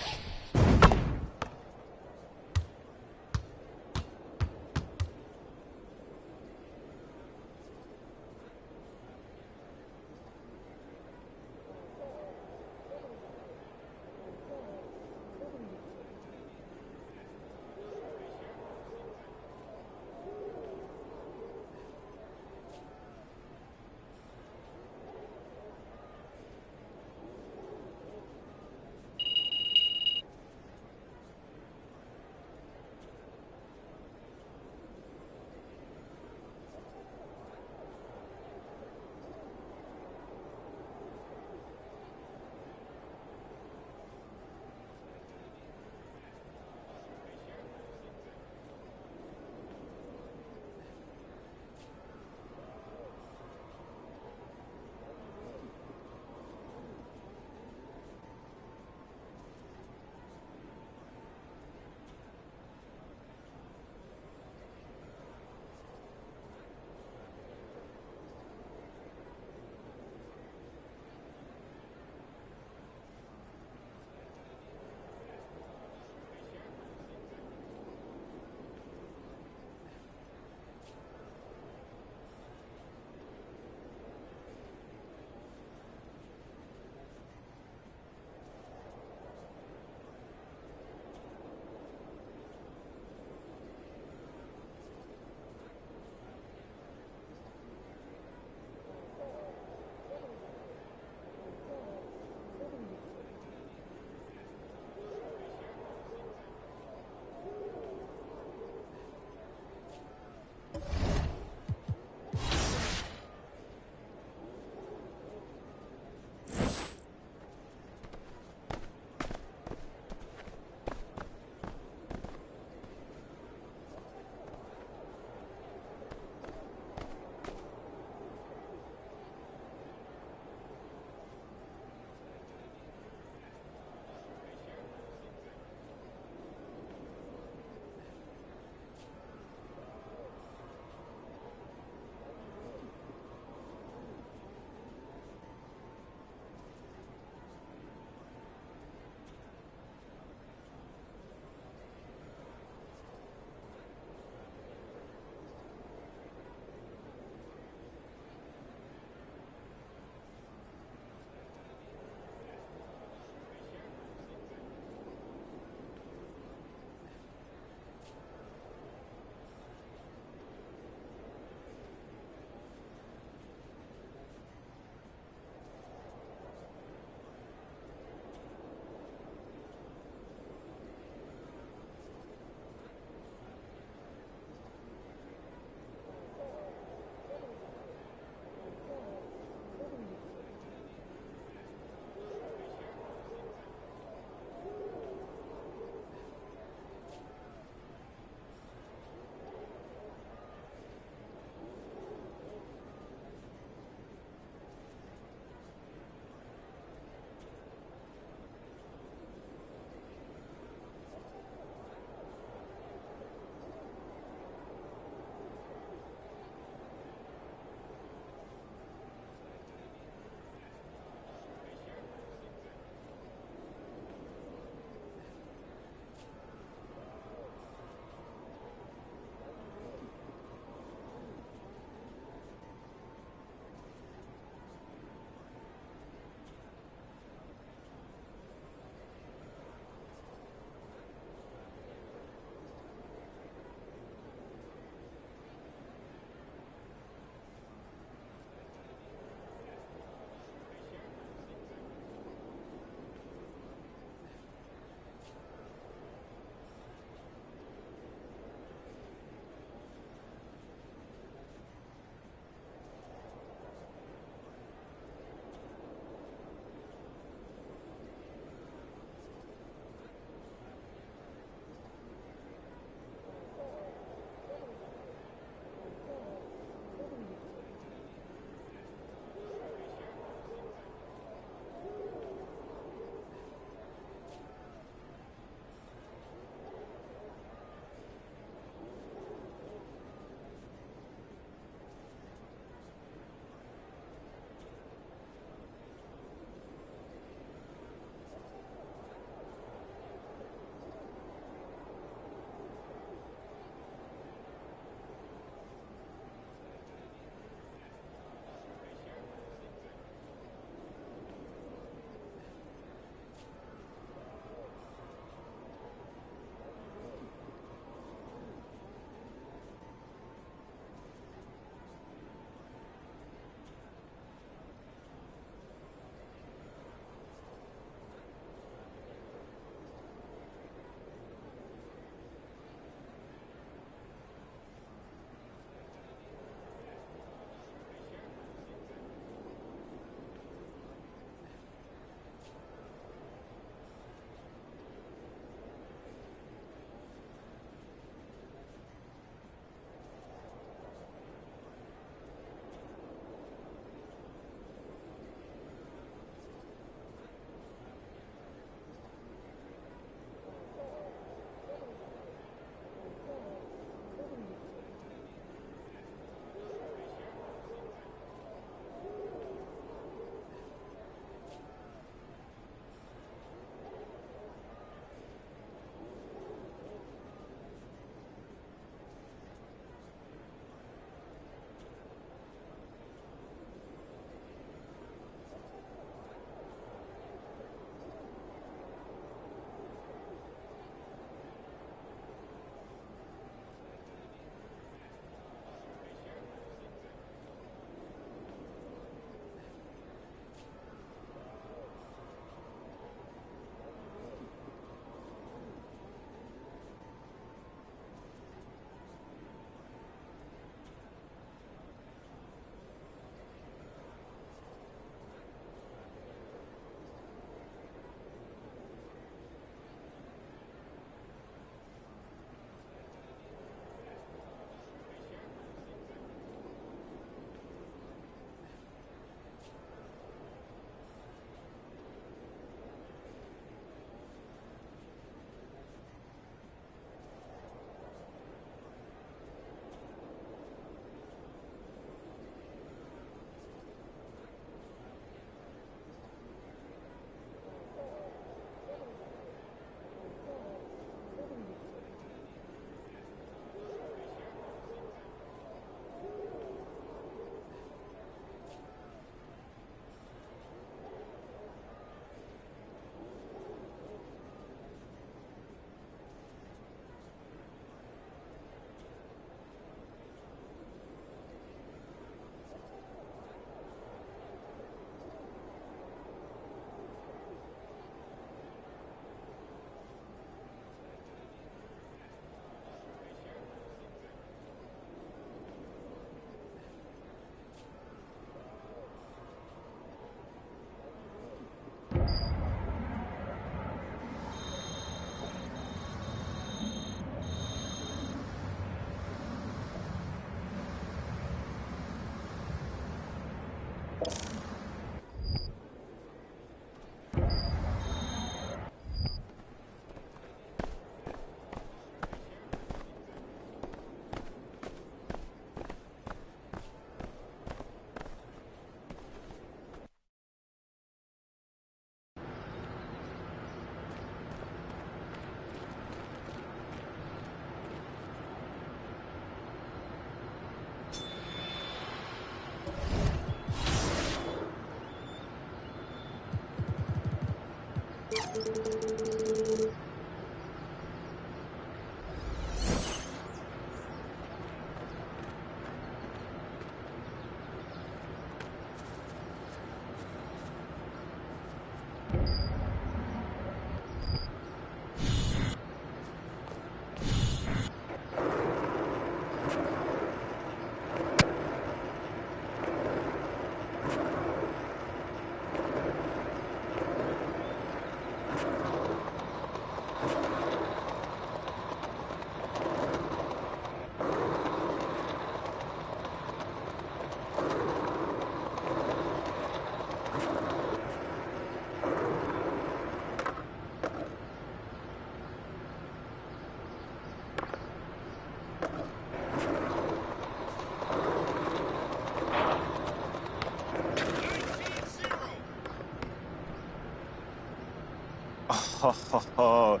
Oh,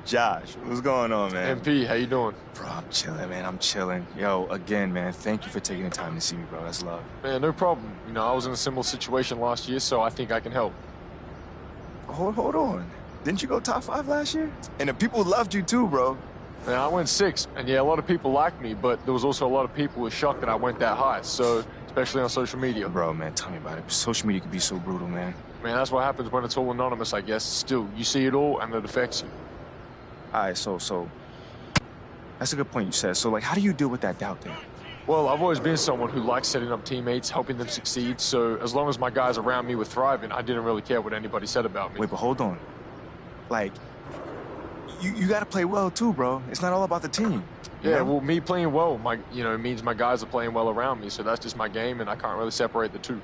Josh, what's going on, man? MP, how you doing? Bro, I'm chilling, man. I'm chilling. Yo, again, man, thank you for taking the time to see me, bro. That's love. Man, no problem. You know, I was in a similar situation last year, so I think I can help. Hold on. Didn't you go top 5 last year? And the people loved you too, bro. Man, I went 6, and yeah, a lot of people liked me, but there was also a lot of people who were shocked that I went that high, so especially on social media. Bro, man, tell me about it. Social media can be so brutal, man. Man, that's what happens when it's all anonymous, I guess. Still, you see it all, and it affects you. All right, so that's a good point you said. So, like, how do you deal with that doubt then? Well, I've always been someone who likes setting up teammates, helping them succeed, so as long as my guys around me were thriving, I didn't really care what anybody said about me. Wait, but hold on. Like, you got to play well too, bro. It's not all about the team. Yeah, well, me playing well, it means my guys are playing well around me, so that's just my game, and I can't really separate the two.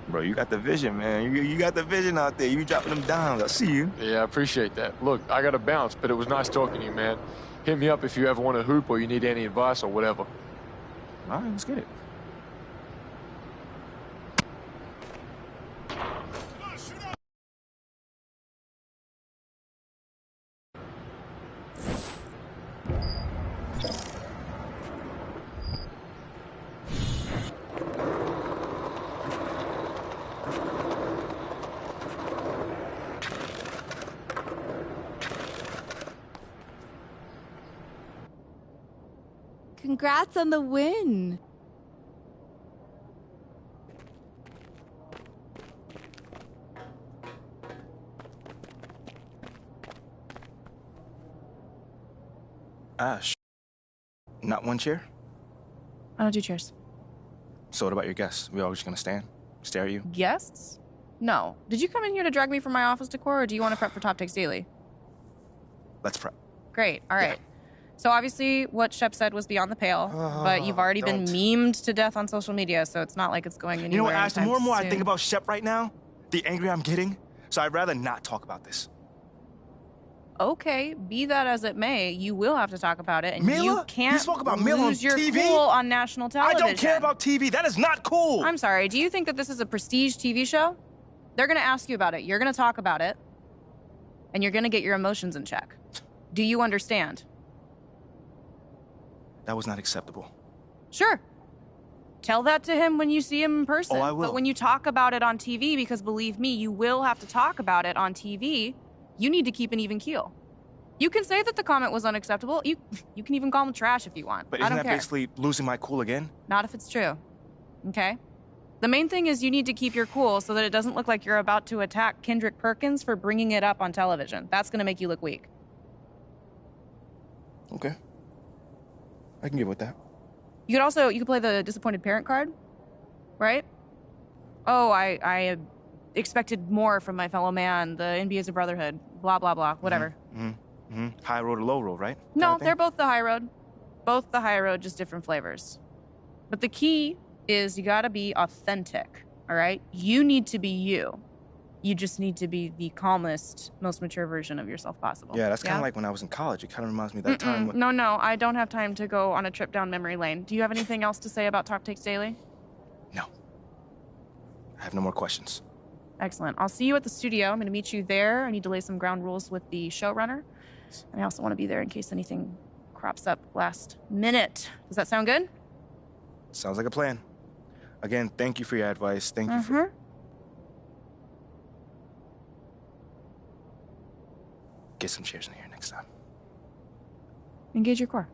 Bro, you got the vision, man. You got the vision out there. You dropping them dimes. I see you. Yeah, I appreciate that. Look, I got to bounce, but it was nice talking to you, man. Hit me up if you ever want to hoop or you need any advice or whatever. All right, let's get it. Congrats on the win. Ash, not one chair? I don't do chairs. So what about your guests? We all just gonna stand, stare at you? Guests? No. Did you come in here to drag me from my office decor, or do you want to prep for Top Takes Daily? Let's prep. Great. All right. Yeah. So obviously what Shep said was beyond the pale, but you've already been memed to death on social media, so it's not like it's going anywhere. You know what, Ash, the more and more soon. I think about Shep right now, the angrier I'm getting, so I'd rather not talk about this. Okay, be that as it may, you will have to talk about it, and Mila? you can't You spoke about Mila on lose your TV? cool on national television. I don't care about TV. That is not cool. I'm sorry. Do you think that this is a prestige TV show? They're going to ask you about it. You're going to talk about it, and you're going to get your emotions in check. Do you understand? That was not acceptable. Sure. Tell that to him when you see him in person. Oh, I will. But when you talk about it on TV, because believe me, you will have to talk about it on TV, you need to keep an even keel. You can say that the comment was unacceptable. You can even call him trash if you want. But I isn't don't that care. basically losing my cool again? Not if it's true. Okay? The main thing is you need to keep your cool so that it doesn't look like you're about to attack Kendrick Perkins for bringing it up on television. That's going to make you look weak. Okay. I can get with that. You could play the disappointed parent card, right? Oh, I expected more from my fellow man. The NBA is a brotherhood. Blah, blah, blah. Whatever. High road or low road, right? No, they're both the high road. Both the high road, just different flavors. But the key is you gotta be authentic, all right? You need to be you. You just need to be the calmest, most mature version of yourself possible. Yeah, that's kind of like when I was in college. It kind of reminds me of that time when... No, I don't have time to go on a trip down memory lane. Do you have anything else to say about Top Takes Daily? No. I have no more questions. Excellent. I'll see you at the studio. I'm going to meet you there. I need to lay some ground rules with the showrunner. And I also want to be there in case anything crops up last minute. Does that sound good? Sounds like a plan. Again, thank you for your advice. Thank you for... Get some chairs in here next time. Engage your core.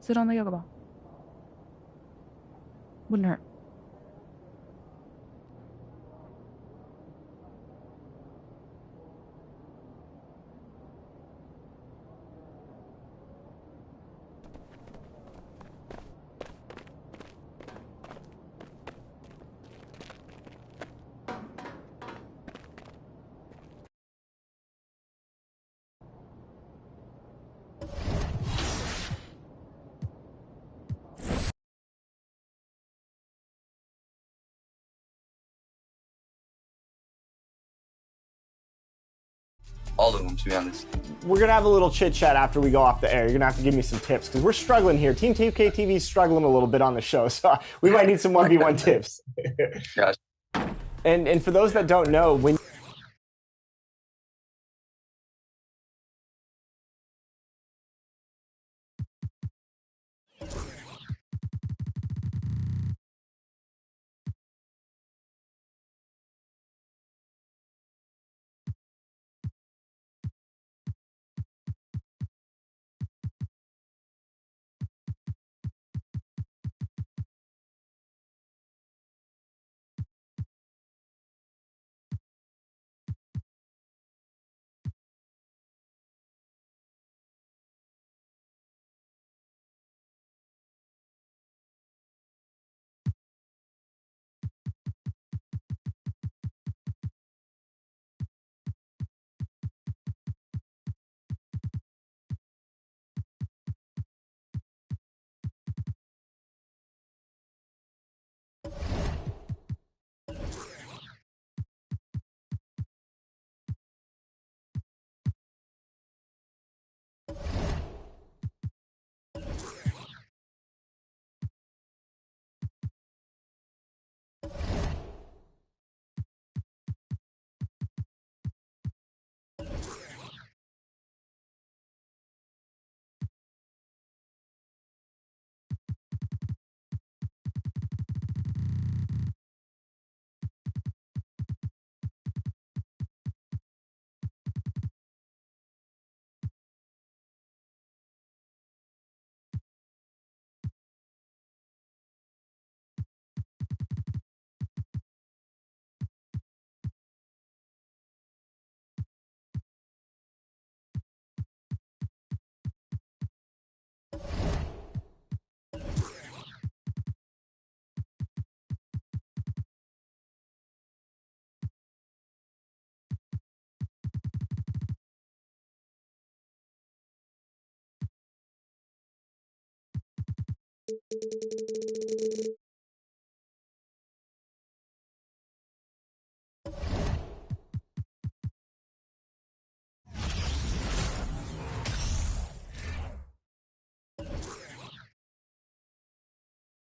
Sit on the yoga ball. Wouldn't hurt. All of them, to be honest. We're going to have a little chit-chat after we go off the air. You're going to have to give me some tips, because we're struggling here. Team TK TV is struggling a little bit on the show, so we might need some 1v1 tips. Gotcha. And for those that don't know, when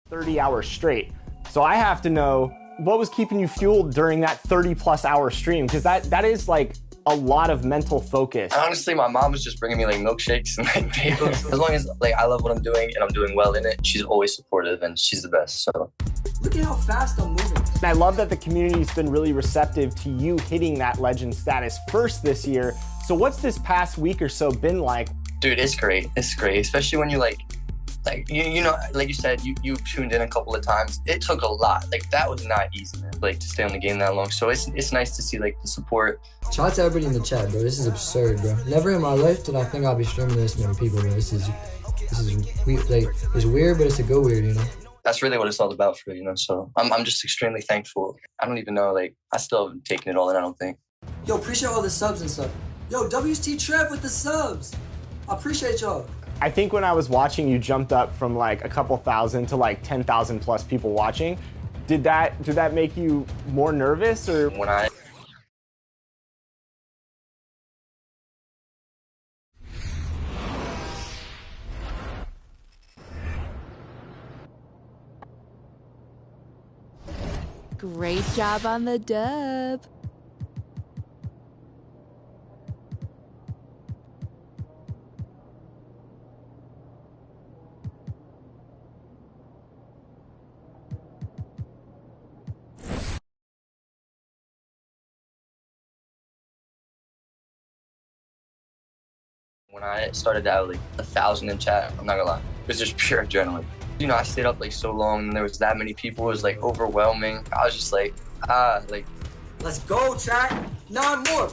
30 hours straight. So I have to know what was keeping you fueled during that 30+ hour stream, because that is like a lot of mental focus. Honestly, my mom was just bringing me like milkshakes and like bagels. As long as like I love what I'm doing and I'm doing well in it, she's always supportive and she's the best. So look at how fast I'm moving. And I love that the community's been really receptive to you hitting that legend status first this year. So what's this past week or so been like? Dude, it's great. It's great, especially when you like you know, like you said, you tuned in a couple of times. It took a lot. Like that was not easy, man. Like to stay on the game that long. So it's nice to see like the support. Shout out to everybody in the chat, bro. This is absurd, bro. Never in my life did I think I'll be streaming this many people, bro. This is weird. Like it's weird, but it's a good weird, you know. That's really what it's all about for, you know. So I'm just extremely thankful. I don't even know, like I still haven't taken it all in. I don't think. Yo, appreciate all the subs and stuff. Yo, WST Trev with the subs. I appreciate y'all. I think when I was watching, you jumped up from like a couple thousand to like 10,000 plus people watching. Did that make you more nervous, or when I Great job on the dub. When I started to have like 1,000 in chat, I'm not gonna lie, it was just pure adrenaline. You know, I stayed up like so long and there was that many people, it was like overwhelming. I was just like, let's go, chat. 9 more.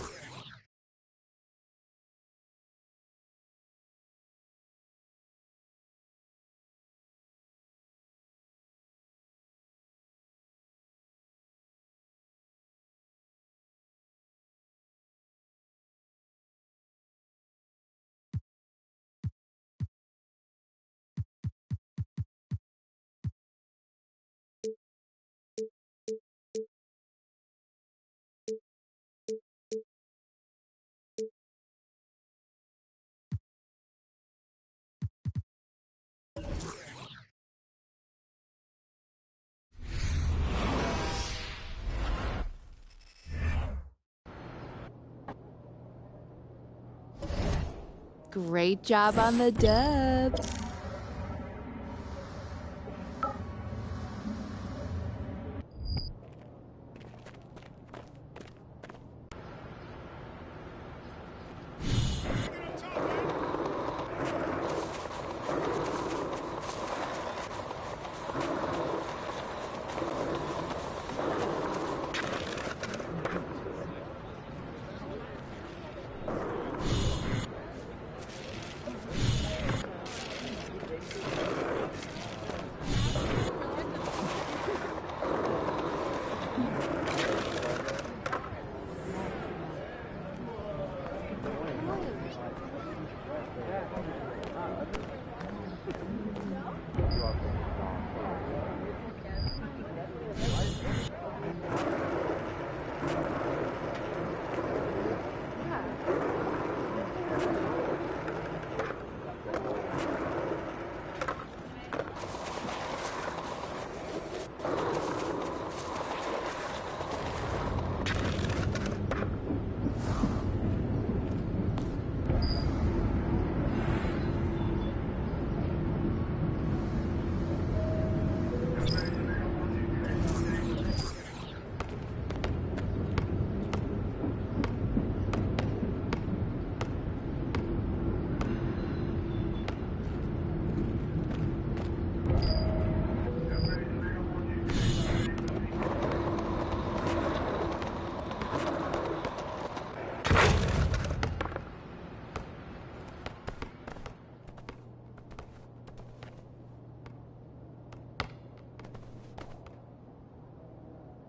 Great job on the dub.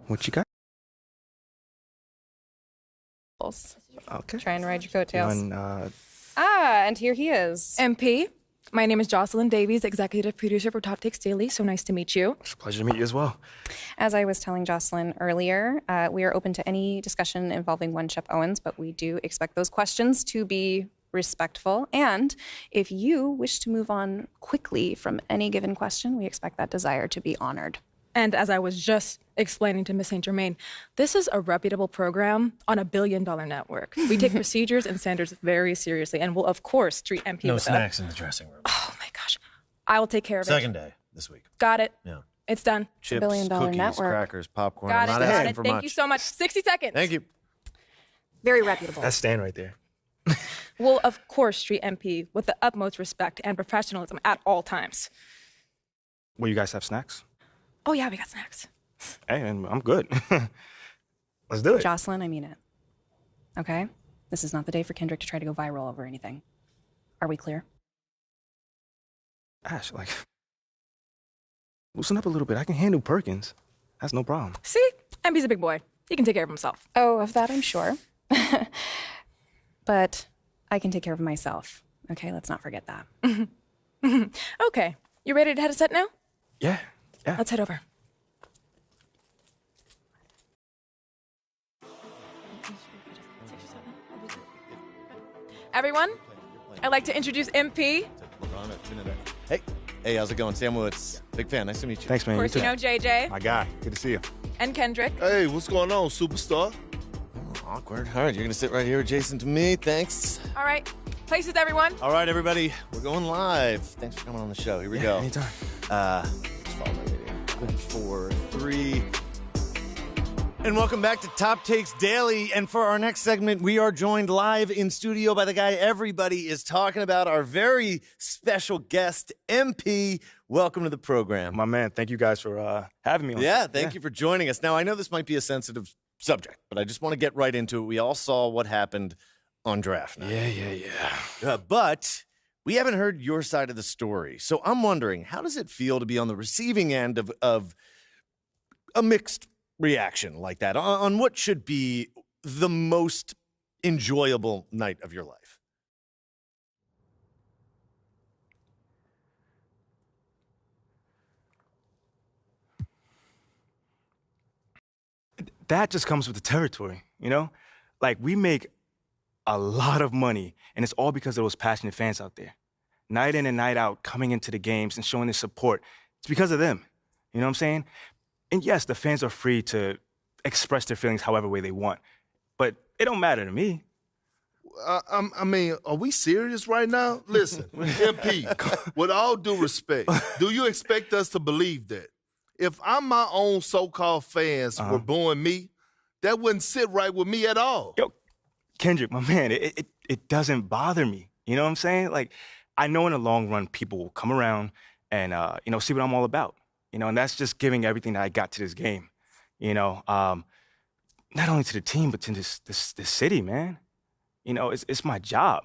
What you got? Okay. Try and ride your coattails. And And here he is. MP. My name is Jocelyn Davies, executive producer for Top Takes Daily. So nice to meet you. It's a pleasure to meet you as well. As I was telling Jocelyn earlier, we are open to any discussion involving one Shep Owens, but we do expect those questions to be respectful. And if you wish to move on quickly from any given question, we expect that desire to be honored. And as I was just explaining to Ms. St. Germain, this is a reputable program on a billion-dollar network. We take procedures and standards very seriously and will, of course, treat MP No with snacks in the dressing room. Oh, my gosh. I will take care of it. Second day this week. Got it. Yeah. It's done. Chips, billion-dollar cookies, network. crackers, popcorn. Got I'm it. not Got asking it. for Thank much. you so much. 60 seconds. Thank you. Very reputable. That's Stan right there. We'll, of course, treat MP with the utmost respect and professionalism at all times. Will you guys have snacks? Oh, yeah, we got snacks. Hey, man, I'm good. Let's do it. Jocelyn, I mean it. Okay? This is not the day for Kendrick to try to go viral over anything. Are we clear? Ash, loosen up a little bit. I can handle Perkins. That's no problem. See? MP's a big boy. He can take care of himself. Oh, of that I'm sure. But I can take care of myself. Okay, let's not forget that. Okay. You ready to head a set now? Yeah. Let's head over. Everyone, I'd like to introduce MP. Hey, how's it going? Sam Woods. Big fan. Nice to meet you. Thanks, man. Of course, you know JJ My guy. Good to see you. and Kendrick. Hey, what's going on, superstar? Awkward. All right, you're going to sit right here adjacent to me. Thanks. All right. Places, everyone. All right, everybody. We're going live. Thanks for coming on the show. Here we go. Anytime. Just follow my video. 4, 3. And welcome back to Top Takes Daily. And for our next segment, we are joined live in studio by the guy everybody is talking about, our very special guest, MP. Welcome to the program. My man, thank you guys for having me on. Yeah, thank you for joining us. Now, I know this might be a sensitive subject, but I just want to get right into it. We all saw what happened on draft night. Yeah. But we haven't heard your side of the story. So I'm wondering, how does it feel to be on the receiving end of a mixed reaction like that on what should be the most enjoyable night of your life? That just comes with the territory, you know? Like, we make a lot of money, and it's all because of those passionate fans out there. Night in and night out, coming into the games and showing their support. It's because of them. You know what I'm saying? And yes, the fans are free to express their feelings however way they want, but it don't matter to me. I mean, are we serious right now? Listen, MP, with all due respect, do you expect us to believe that? If I'm my own so-called fans were booing me, that wouldn't sit right with me at all. Yo, Kendrick, my man, it doesn't bother me. You know what I'm saying? Like, I know in the long run, people will come around and, see what I'm all about. And that's just giving everything that I got to this game. Not only to the team, but to this city, man. It's my job.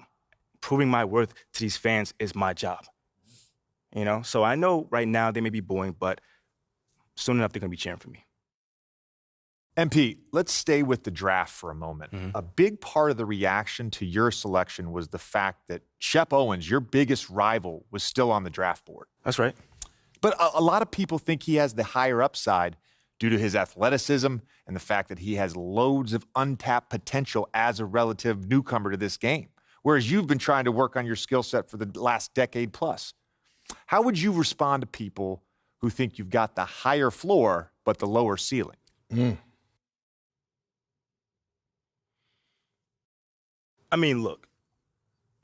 Proving my worth to these fans is my job. So I know right now they may be booing, but soon enough they're going to be cheering for me. MP, let's stay with the draft for a moment. A big part of the reaction to your selection was the fact that Shep Owens, your biggest rival, was still on the draft board. That's right. But a lot of people think he has the higher upside due to his athleticism and the fact that he has loads of untapped potential as a relative newcomer to this game, whereas you've been trying to work on your skill set for the last decade plus. How would you respond to people who think you've got the higher floor but the lower ceiling? I mean, look,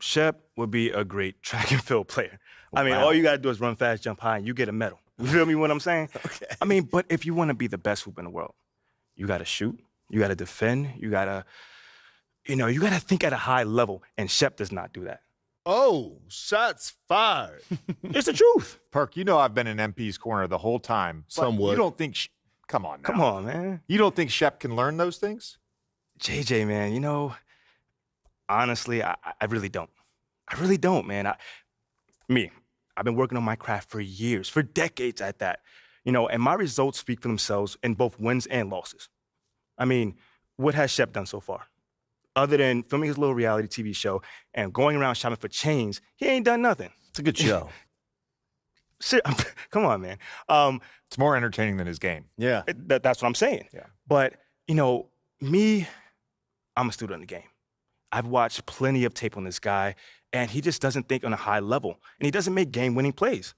Shep would be a great track and field player. I mean, all you got to do is run fast, jump high, and you get a medal. You feel me what I'm saying? Okay. I mean, but if you want to be the best hoop in the world, you got to shoot, you got to defend, you got to think at a high level, and Shep does not do that. Oh, shots fired. It's the truth. Perk, I've been in MP's corner the whole time. Somewhat. You don't think... Come on now. Come on, man. You don't think Shep can learn those things? JJ, man, honestly, I really don't. I really don't, man. I've been working on my craft for years, for decades at that. And my results speak for themselves in both wins and losses. I mean, what has Shep done so far? Other than filming his little reality TV show and going around shopping for chains, he ain't done nothing. It's a good show. Come on, man. It's more entertaining than his game. Yeah. That's what I'm saying. Yeah. But, you know, I'm a student of the game. I've watched plenty of tape on this guy, and he just doesn't think on a high level. And he doesn't make game-winning plays.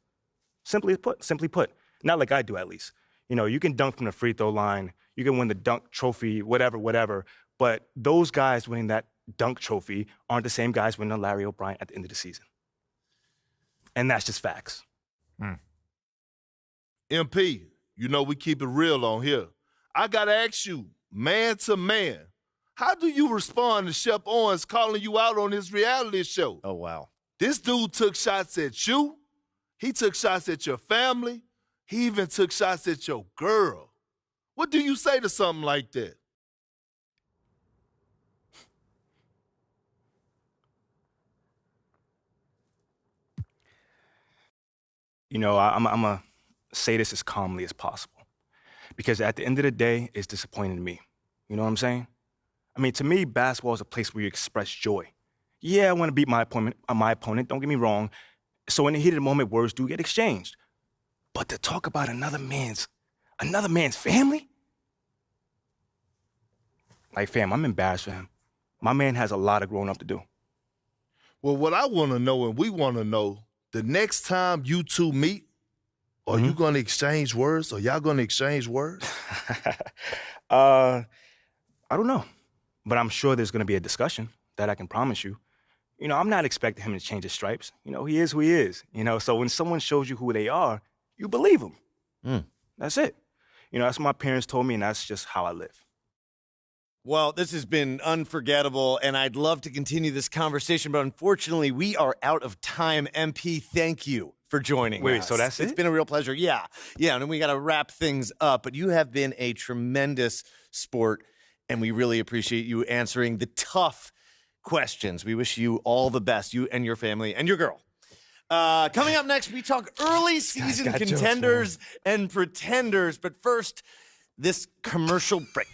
Simply put. Not like I do, at least. You know, you can dunk from the free throw line. You can win the dunk trophy, whatever. But those guys winning that dunk trophy aren't the same guys winning a Larry O'Brien at the end of the season. And that's just facts. MP, you know we keep it real on here. I got to ask you, man to man, how do you respond to Shep Owens calling you out on his reality show? Oh, wow. This dude took shots at you. He took shots at your family. He even took shots at your girl. What do you say to something like that? You know, I'm going to say this as calmly as possible. Because at the end of the day, it's disappointing to me. You know what I'm saying? I mean, to me, basketball is a place where you express joy. Yeah, I want to beat my opponent, don't get me wrong. So in the heat of the moment, words do get exchanged. But to talk about another man's family? Like, fam, I'm embarrassed for him. My man has a lot of growing up to do. Well, what I want to know, and we want to know, the next time you two meet, are you going to exchange words? Are y'all going to exchange words? I don't know. But I'm sure there's going to be a discussion. That I can promise you. You know, I'm not expecting him to change his stripes. You know, he is who he is. You know, so when someone shows you who they are, you believe them. That's it. You know, that's what my parents told me, and that's just how I live. Well, this has been unforgettable, and I'd love to continue this conversation, but unfortunately, we are out of time. MP, thank you for joining us. Wait, so that's it? It's been a real pleasure. Yeah, and then we got to wrap things up, but you have been a tremendous sport, and we really appreciate you answering the tough questions. We wish you all the best, you and your family and your girl. Coming up next, we talk early season contenders and pretenders, but first, this commercial break.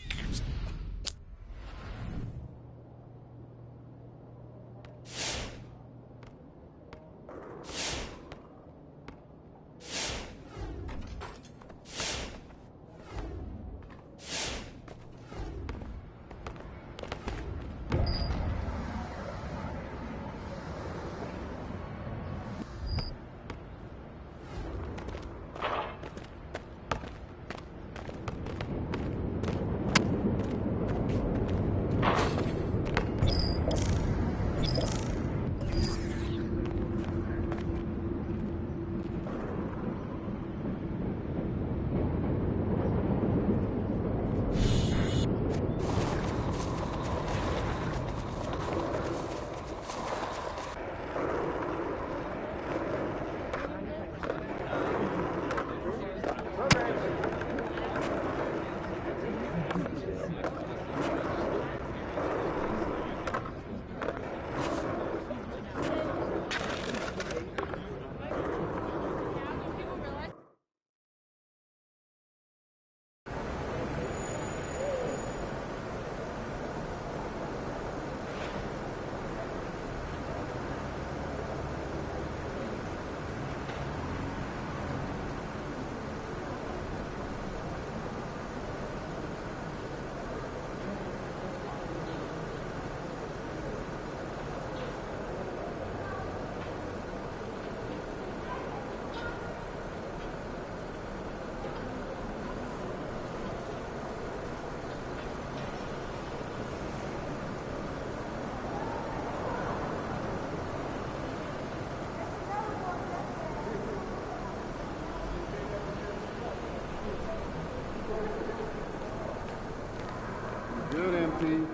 Good, MP.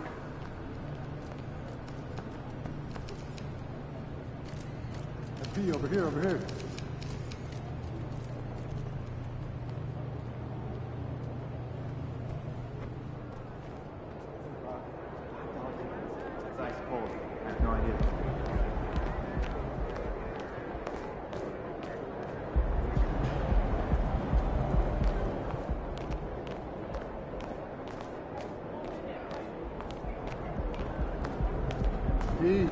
MP, over here, over here. It's ice cold. I have no idea. There you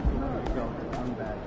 go. I'm back.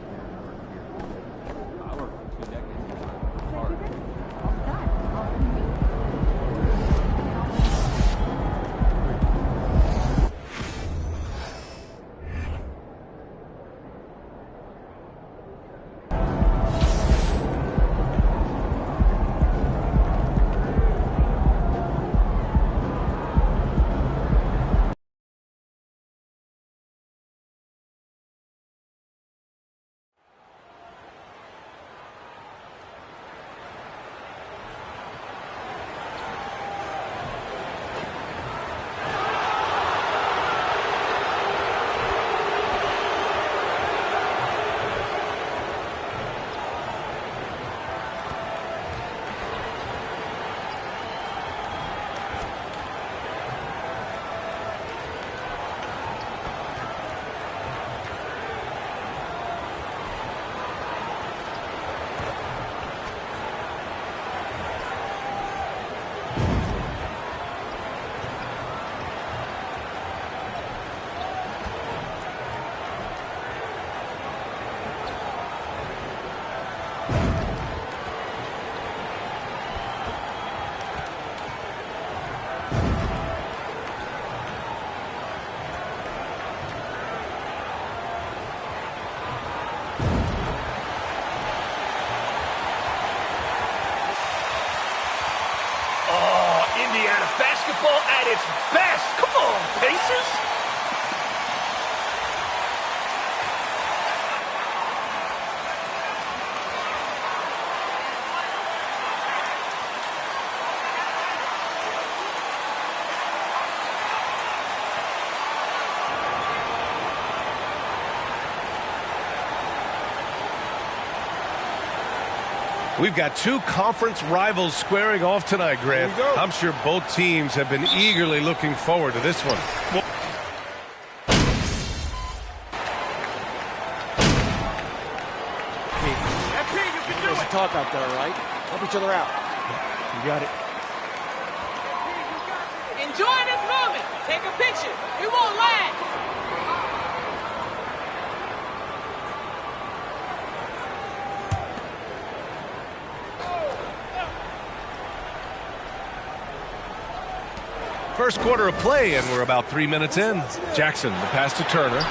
basketball at its best. Come on, Pacers. We've got two conference rivals squaring off tonight, Grant. I'm sure both teams have been eagerly looking forward to this one. There's a talk out there, right? Help each other out. You got it. Enjoy this moment. Take a picture. It won't last. First quarter of play, and we're about 3 minutes in. Jackson, the pass to Turner.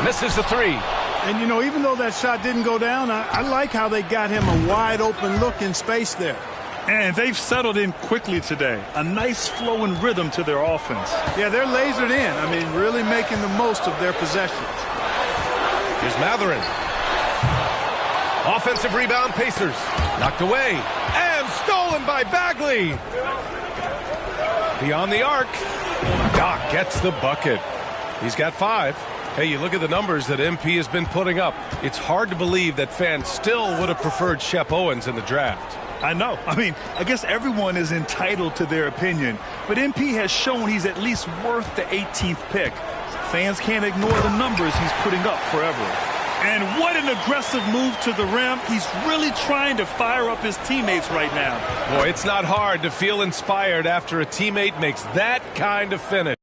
Misses the three. And, you know, even though that shot didn't go down, I like how they got him a wide-open look in space there. And they've settled in quickly today. A nice flow and rhythm to their offense. Yeah, they're lasered in. I mean, really making the most of their possessions. Here's Mathurin. Offensive rebound, Pacers. Knocked away. And stolen by Bagley. Beyond the arc. Doc gets the bucket. He's got 5. Hey, you look at the numbers that MP has been putting up. It's hard to believe that fans still would have preferred Shep Owens in the draft. I know. I mean, I guess everyone is entitled to their opinion. But MP has shown he's at least worth the 18th pick. Fans can't ignore the numbers he's putting up forever. And what an aggressive move to the rim. He's really trying to fire up his teammates right now. Boy, it's not hard to feel inspired after a teammate makes that kind of finish.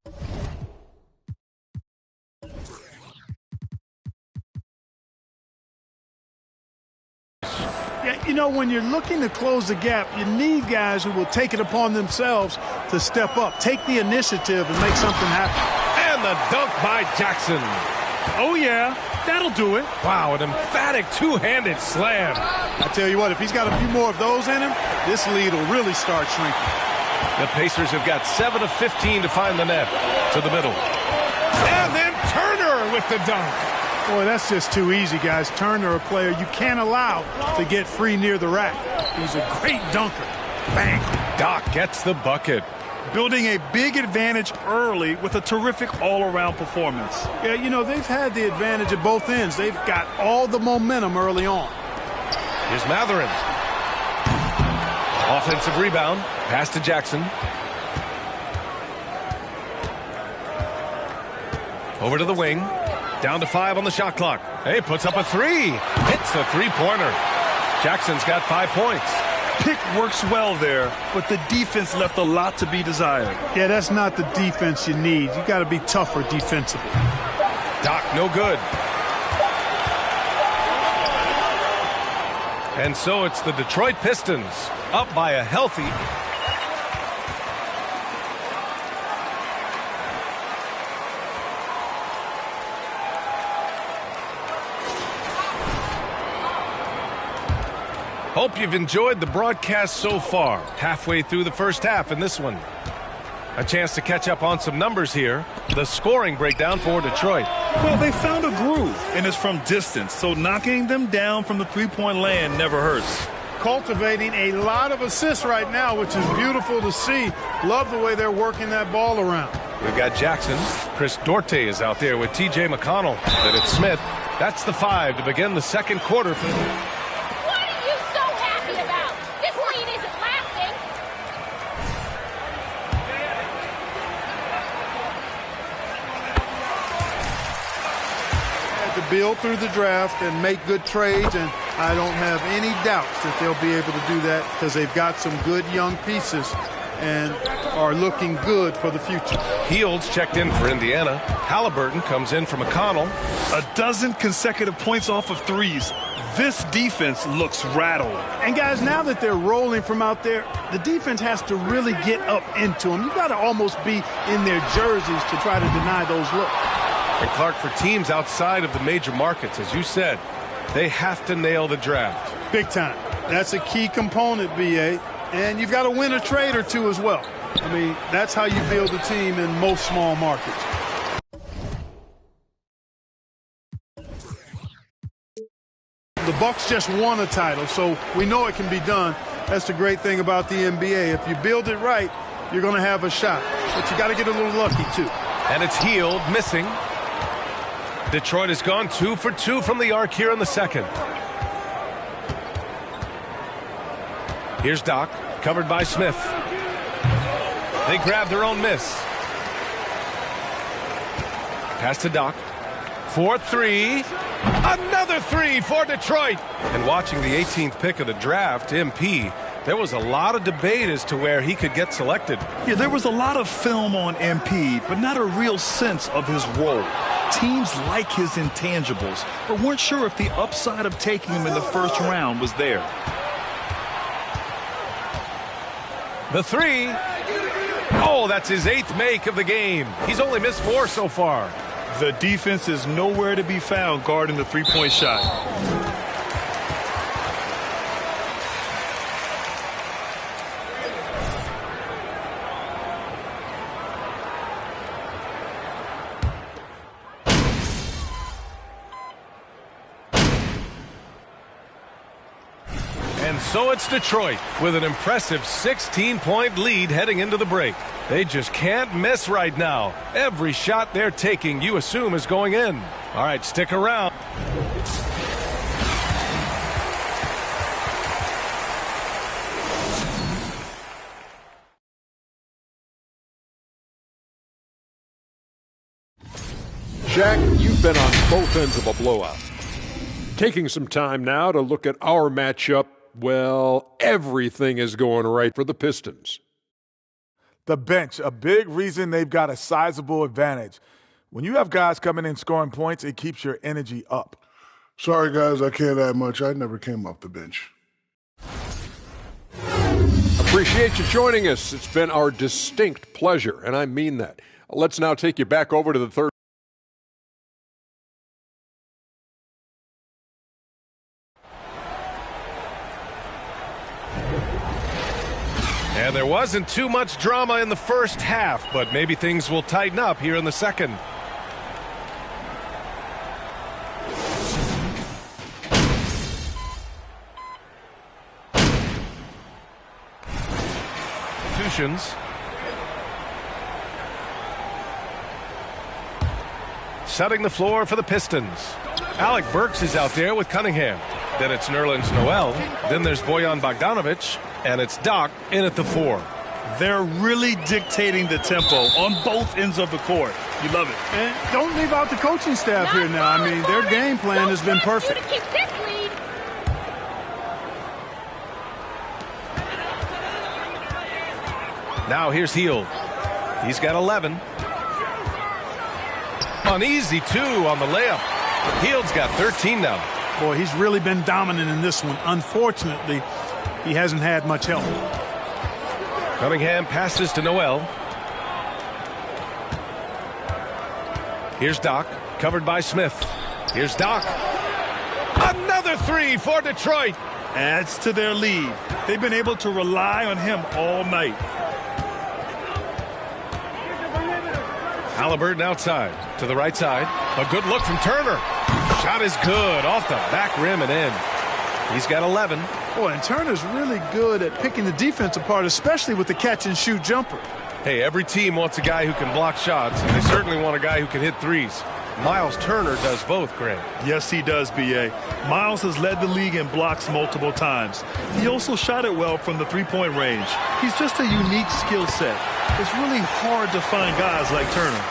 Yeah, you know, when you're looking to close the gap, you need guys who will take it upon themselves to step up, take the initiative, and make something happen. And the dunk by Jackson. Oh, yeah. That'll do it. Wow, an emphatic two-handed slam. I tell you what, if he's got a few more of those in him, this lead will really start shrinking. The Pacers have got 7 of 15 to find the net. To the middle. And then Turner with the dunk. Boy, that's just too easy, guys. Turner, a player you can't allow to get free near the rack. He's a great dunker. Bang. Doc gets the bucket. Building a big advantage early with a terrific all-around performance. Yeah, you know, they've had the advantage at both ends. They've got all the momentum early on. Here's Mathurin. Offensive rebound. Pass to Jackson. Over to the wing. Down to 5 on the shot clock. Hey, puts up a 3. Hits the three-pointer. Jackson's got 5 points. Pick works well there, but the defense left a lot to be desired. Yeah, that's not the defense you need. You got to be tougher defensively. Doc, no good. And so it's the Detroit Pistons up by a healthy. Hope you've enjoyed the broadcast so far. Halfway through the first half in this one. A chance to catch up on some numbers here. The scoring breakdown for Detroit. Well, they found a groove, and it's from distance, so knocking them down from the three-point land never hurts. Cultivating a lot of assists right now, which is beautiful to see. Love the way they're working that ball around. We've got Jackson. Chris Duarte is out there with T.J. McConnell. Then it's Smith. That's the 5 to begin the second quarter. Build through the draft and make good trades, and I don't have any doubts that they'll be able to do that because they've got some good young pieces and are looking good for the future. Fields checked in for Indiana. Halliburton comes in for McConnell. 12 consecutive points off of threes. This defense looks rattled. And guys, now that they're rolling from out there, the defense has to really get up into them. You've got to almost be in their jerseys to try to deny those looks. And Clark, for teams outside of the major markets, as you said, they have to nail the draft. Big time. That's a key component, B.A. And you've got to win a trade or two as well. I mean, that's how you build a team in most small markets. The Bucks just won a title, so we know it can be done. That's the great thing about the NBA. If you build it right, you're going to have a shot. But you got to get a little lucky, too. And it's Hield missing. Detroit has gone 2 for 2 from the arc here in the second. Here's Doc, covered by Smith. They grab their own miss. Pass to Doc. 4-3. Another 3 for Detroit. And watching the 18th pick of the draft, MP, there was a lot of debate as to where he could get selected. Yeah, there was a lot of film on MP, but not a real sense of his role. Teams like his intangibles, but weren't sure if the upside of taking him in the first round was there. The 3. Oh, that's his 8th make of the game. He's only missed 4 so far. The defense is nowhere to be found guarding the three-point shot. And so it's Detroit with an impressive 16-point lead heading into the break. They just can't miss right now. Every shot they're taking, you assume, is going in. All right, stick around. Shaq, you've been on both ends of a blowout. Taking some time now to look at our matchup. Well, everything is going right for the Pistons. The bench, a big reason they've got a sizable advantage. When you have guys coming in scoring points, it keeps your energy up. Sorry, guys, I can't add much. I never came off the bench. Appreciate you joining us. It's been our distinct pleasure, and I mean that. Let's now take you back over to the third. And there wasn't too much drama in the first half, but maybe things will tighten up here in the second. Substitutions. Setting the floor for the Pistons. Alec Burks is out there with Cunningham. Then it's Nerlens Noel. Then there's Bojan Bogdanovic. And it's Doc in at the 4. They're really dictating the tempo on both ends of the court. You love it. And don't leave out the coaching staff here now. I mean, their game plan has been perfect. Now here's Hield. He's got 11. An easy 2 on the layup. Hield's got 13 now. Boy, he's really been dominant in this one. Unfortunately, he hasn't had much help. Cunningham passes to Noel. Here's Doc, covered by Smith. Here's Doc. Another 3 for Detroit. Adds to their lead. They've been able to rely on him all night. Halliburton outside to the right side. A good look from Turner. Shot is good off the back rim and in. He's got 11. Boy, and Turner's really good at picking the defense apart, especially with the catch-and-shoot jumper. Hey, every team wants a guy who can block shots, and they certainly want a guy who can hit threes. Miles Turner does both, Greg. Yes, he does, B.A. Miles has led the league in blocks multiple times. He also shot it well from the three-point range. He's just a unique skill set. It's really hard to find guys like Turner.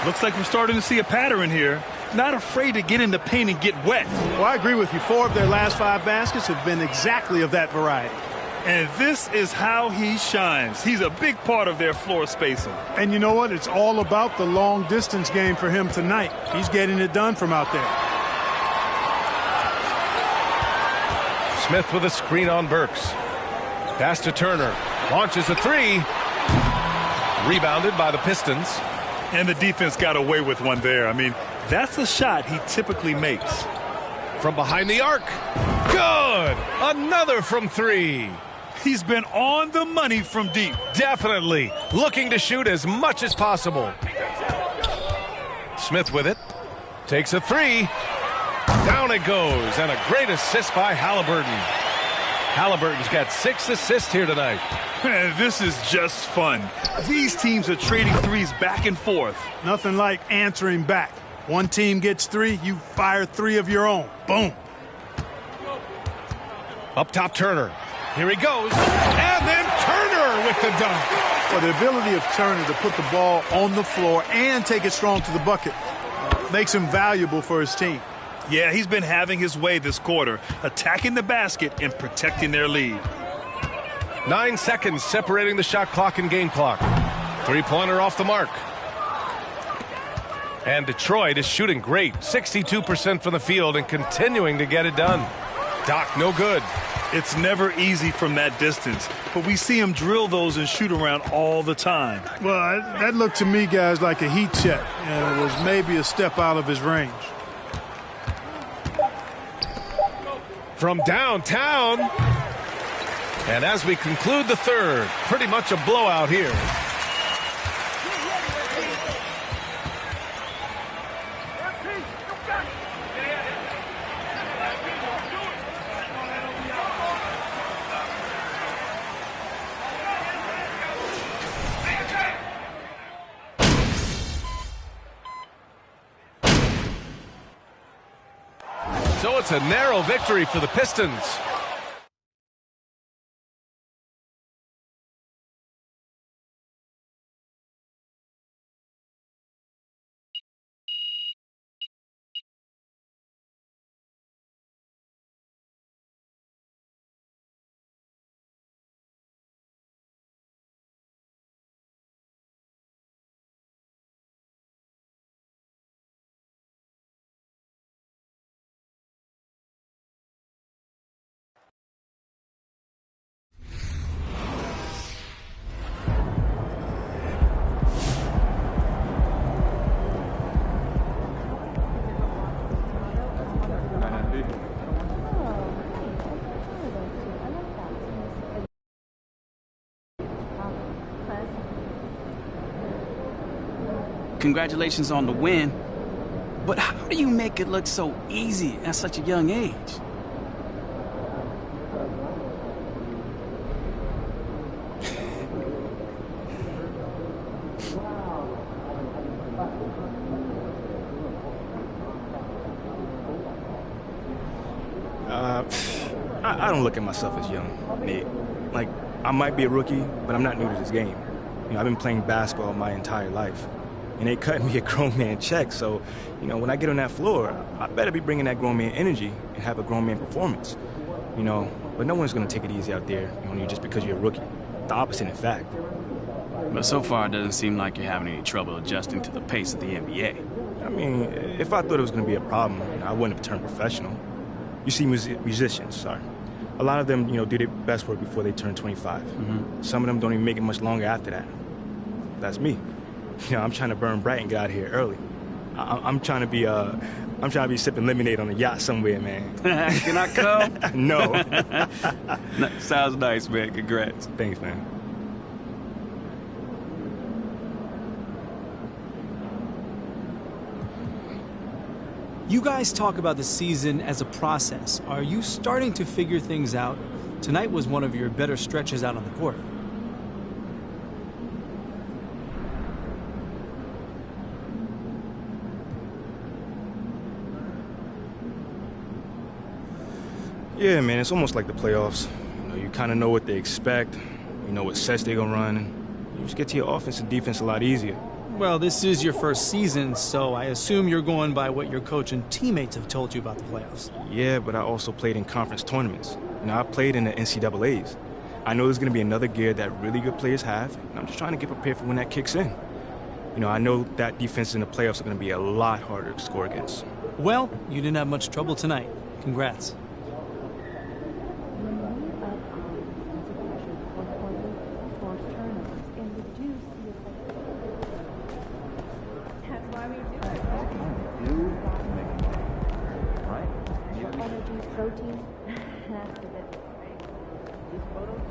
Looks like we're starting to see a pattern here. Not afraid to get in the paint and get wet. Well, I agree with you. 4 of their last 5 baskets have been exactly of that variety. And this is how he shines. He's a big part of their floor spacing. And you know what? It's all about the long-distance game for him tonight. He's getting it done from out there. Smith with a screen on Burks. Pass to Turner. Launches a 3. Rebounded by the Pistons. And the defense got away with one there. I mean, that's a shot he typically makes. From behind the arc. Good! Another from 3. He's been on the money from deep. Definitely. Looking to shoot as much as possible. Smith with it. Takes a three. Down it goes. And a great assist by Halliburton. Halliburton's got 6 assists here tonight. This is just fun. These teams are trading threes back and forth. Nothing like answering back. One team gets 3, you fire 3 of your own. Boom. Up top, Turner. Here he goes. And then Turner with the dunk. Well, the ability of Turner to put the ball on the floor and take it strong to the bucket makes him valuable for his team. Yeah, he's been having his way this quarter, attacking the basket and protecting their lead. 9 seconds separating the shot clock and game clock. Three-pointer off the mark. And Detroit is shooting great. 62% from the field and continuing to get it done. Doc, no good. It's never easy from that distance, but we see him drill those and shoot around all the time. Well, that looked to me, guys, like a heat check, and it was maybe a step out of his range. From downtown. And as we conclude the third, pretty much a blowout here. So it's a narrow victory for the Pistons. Congratulations on the win, but how do you make it look so easy at such a young age? I don't look at myself as young, Nate. Like, I might be a rookie, but I'm not new to this game. You know, I've been playing basketball my entire life. And they cut me a grown man check, so, you know, when I get on that floor, I better be bringing that grown man energy and have a grown man performance. You know, but no one's going to take it easy out there on you just because you're a rookie. The opposite, in fact. But so far, it doesn't seem like you're having any trouble adjusting to the pace of the NBA. I mean, if I thought it was going to be a problem, you know, I wouldn't have turned professional. You see musicians, a lot of them, you know, do their best work before they turn 25. Mm-hmm. Some of them don't even make it much longer after that. That's me. You know, I'm trying to burn bright and get out of here early. I'm trying to be sipping lemonade on a yacht somewhere, man. Can I come? No. Sounds nice, man. Congrats. Thanks, man. You guys talk about the season as a process. Are you starting to figure things out? Tonight was one of your better stretches out on the court. Yeah, man, it's almost like the playoffs. You know, you kind of know what they expect. You know what sets they're going to run. And you just get to your offense and defense a lot easier. Well, this is your first season, so I assume you're going by what your coach and teammates have told you about the playoffs. Yeah, but I also played in conference tournaments. You know, I played in the NCAAs. I know there's going to be another gear that really good players have, and I'm just trying to get prepared for when that kicks in. You know, I know that defense in the playoffs are going to be a lot harder to score against. Well, you didn't have much trouble tonight. Congrats. Protein. That's it. These photos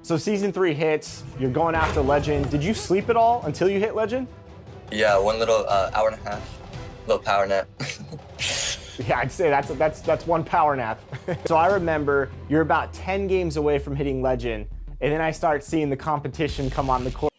So season 3 hits, you're going after Legend. Did you sleep at all until you hit Legend? Yeah, one little hour and a half, little power nap. Yeah, I'd say that's one power nap. So I remember you're about 10 games away from hitting Legend, and then I start seeing the competition come on the court.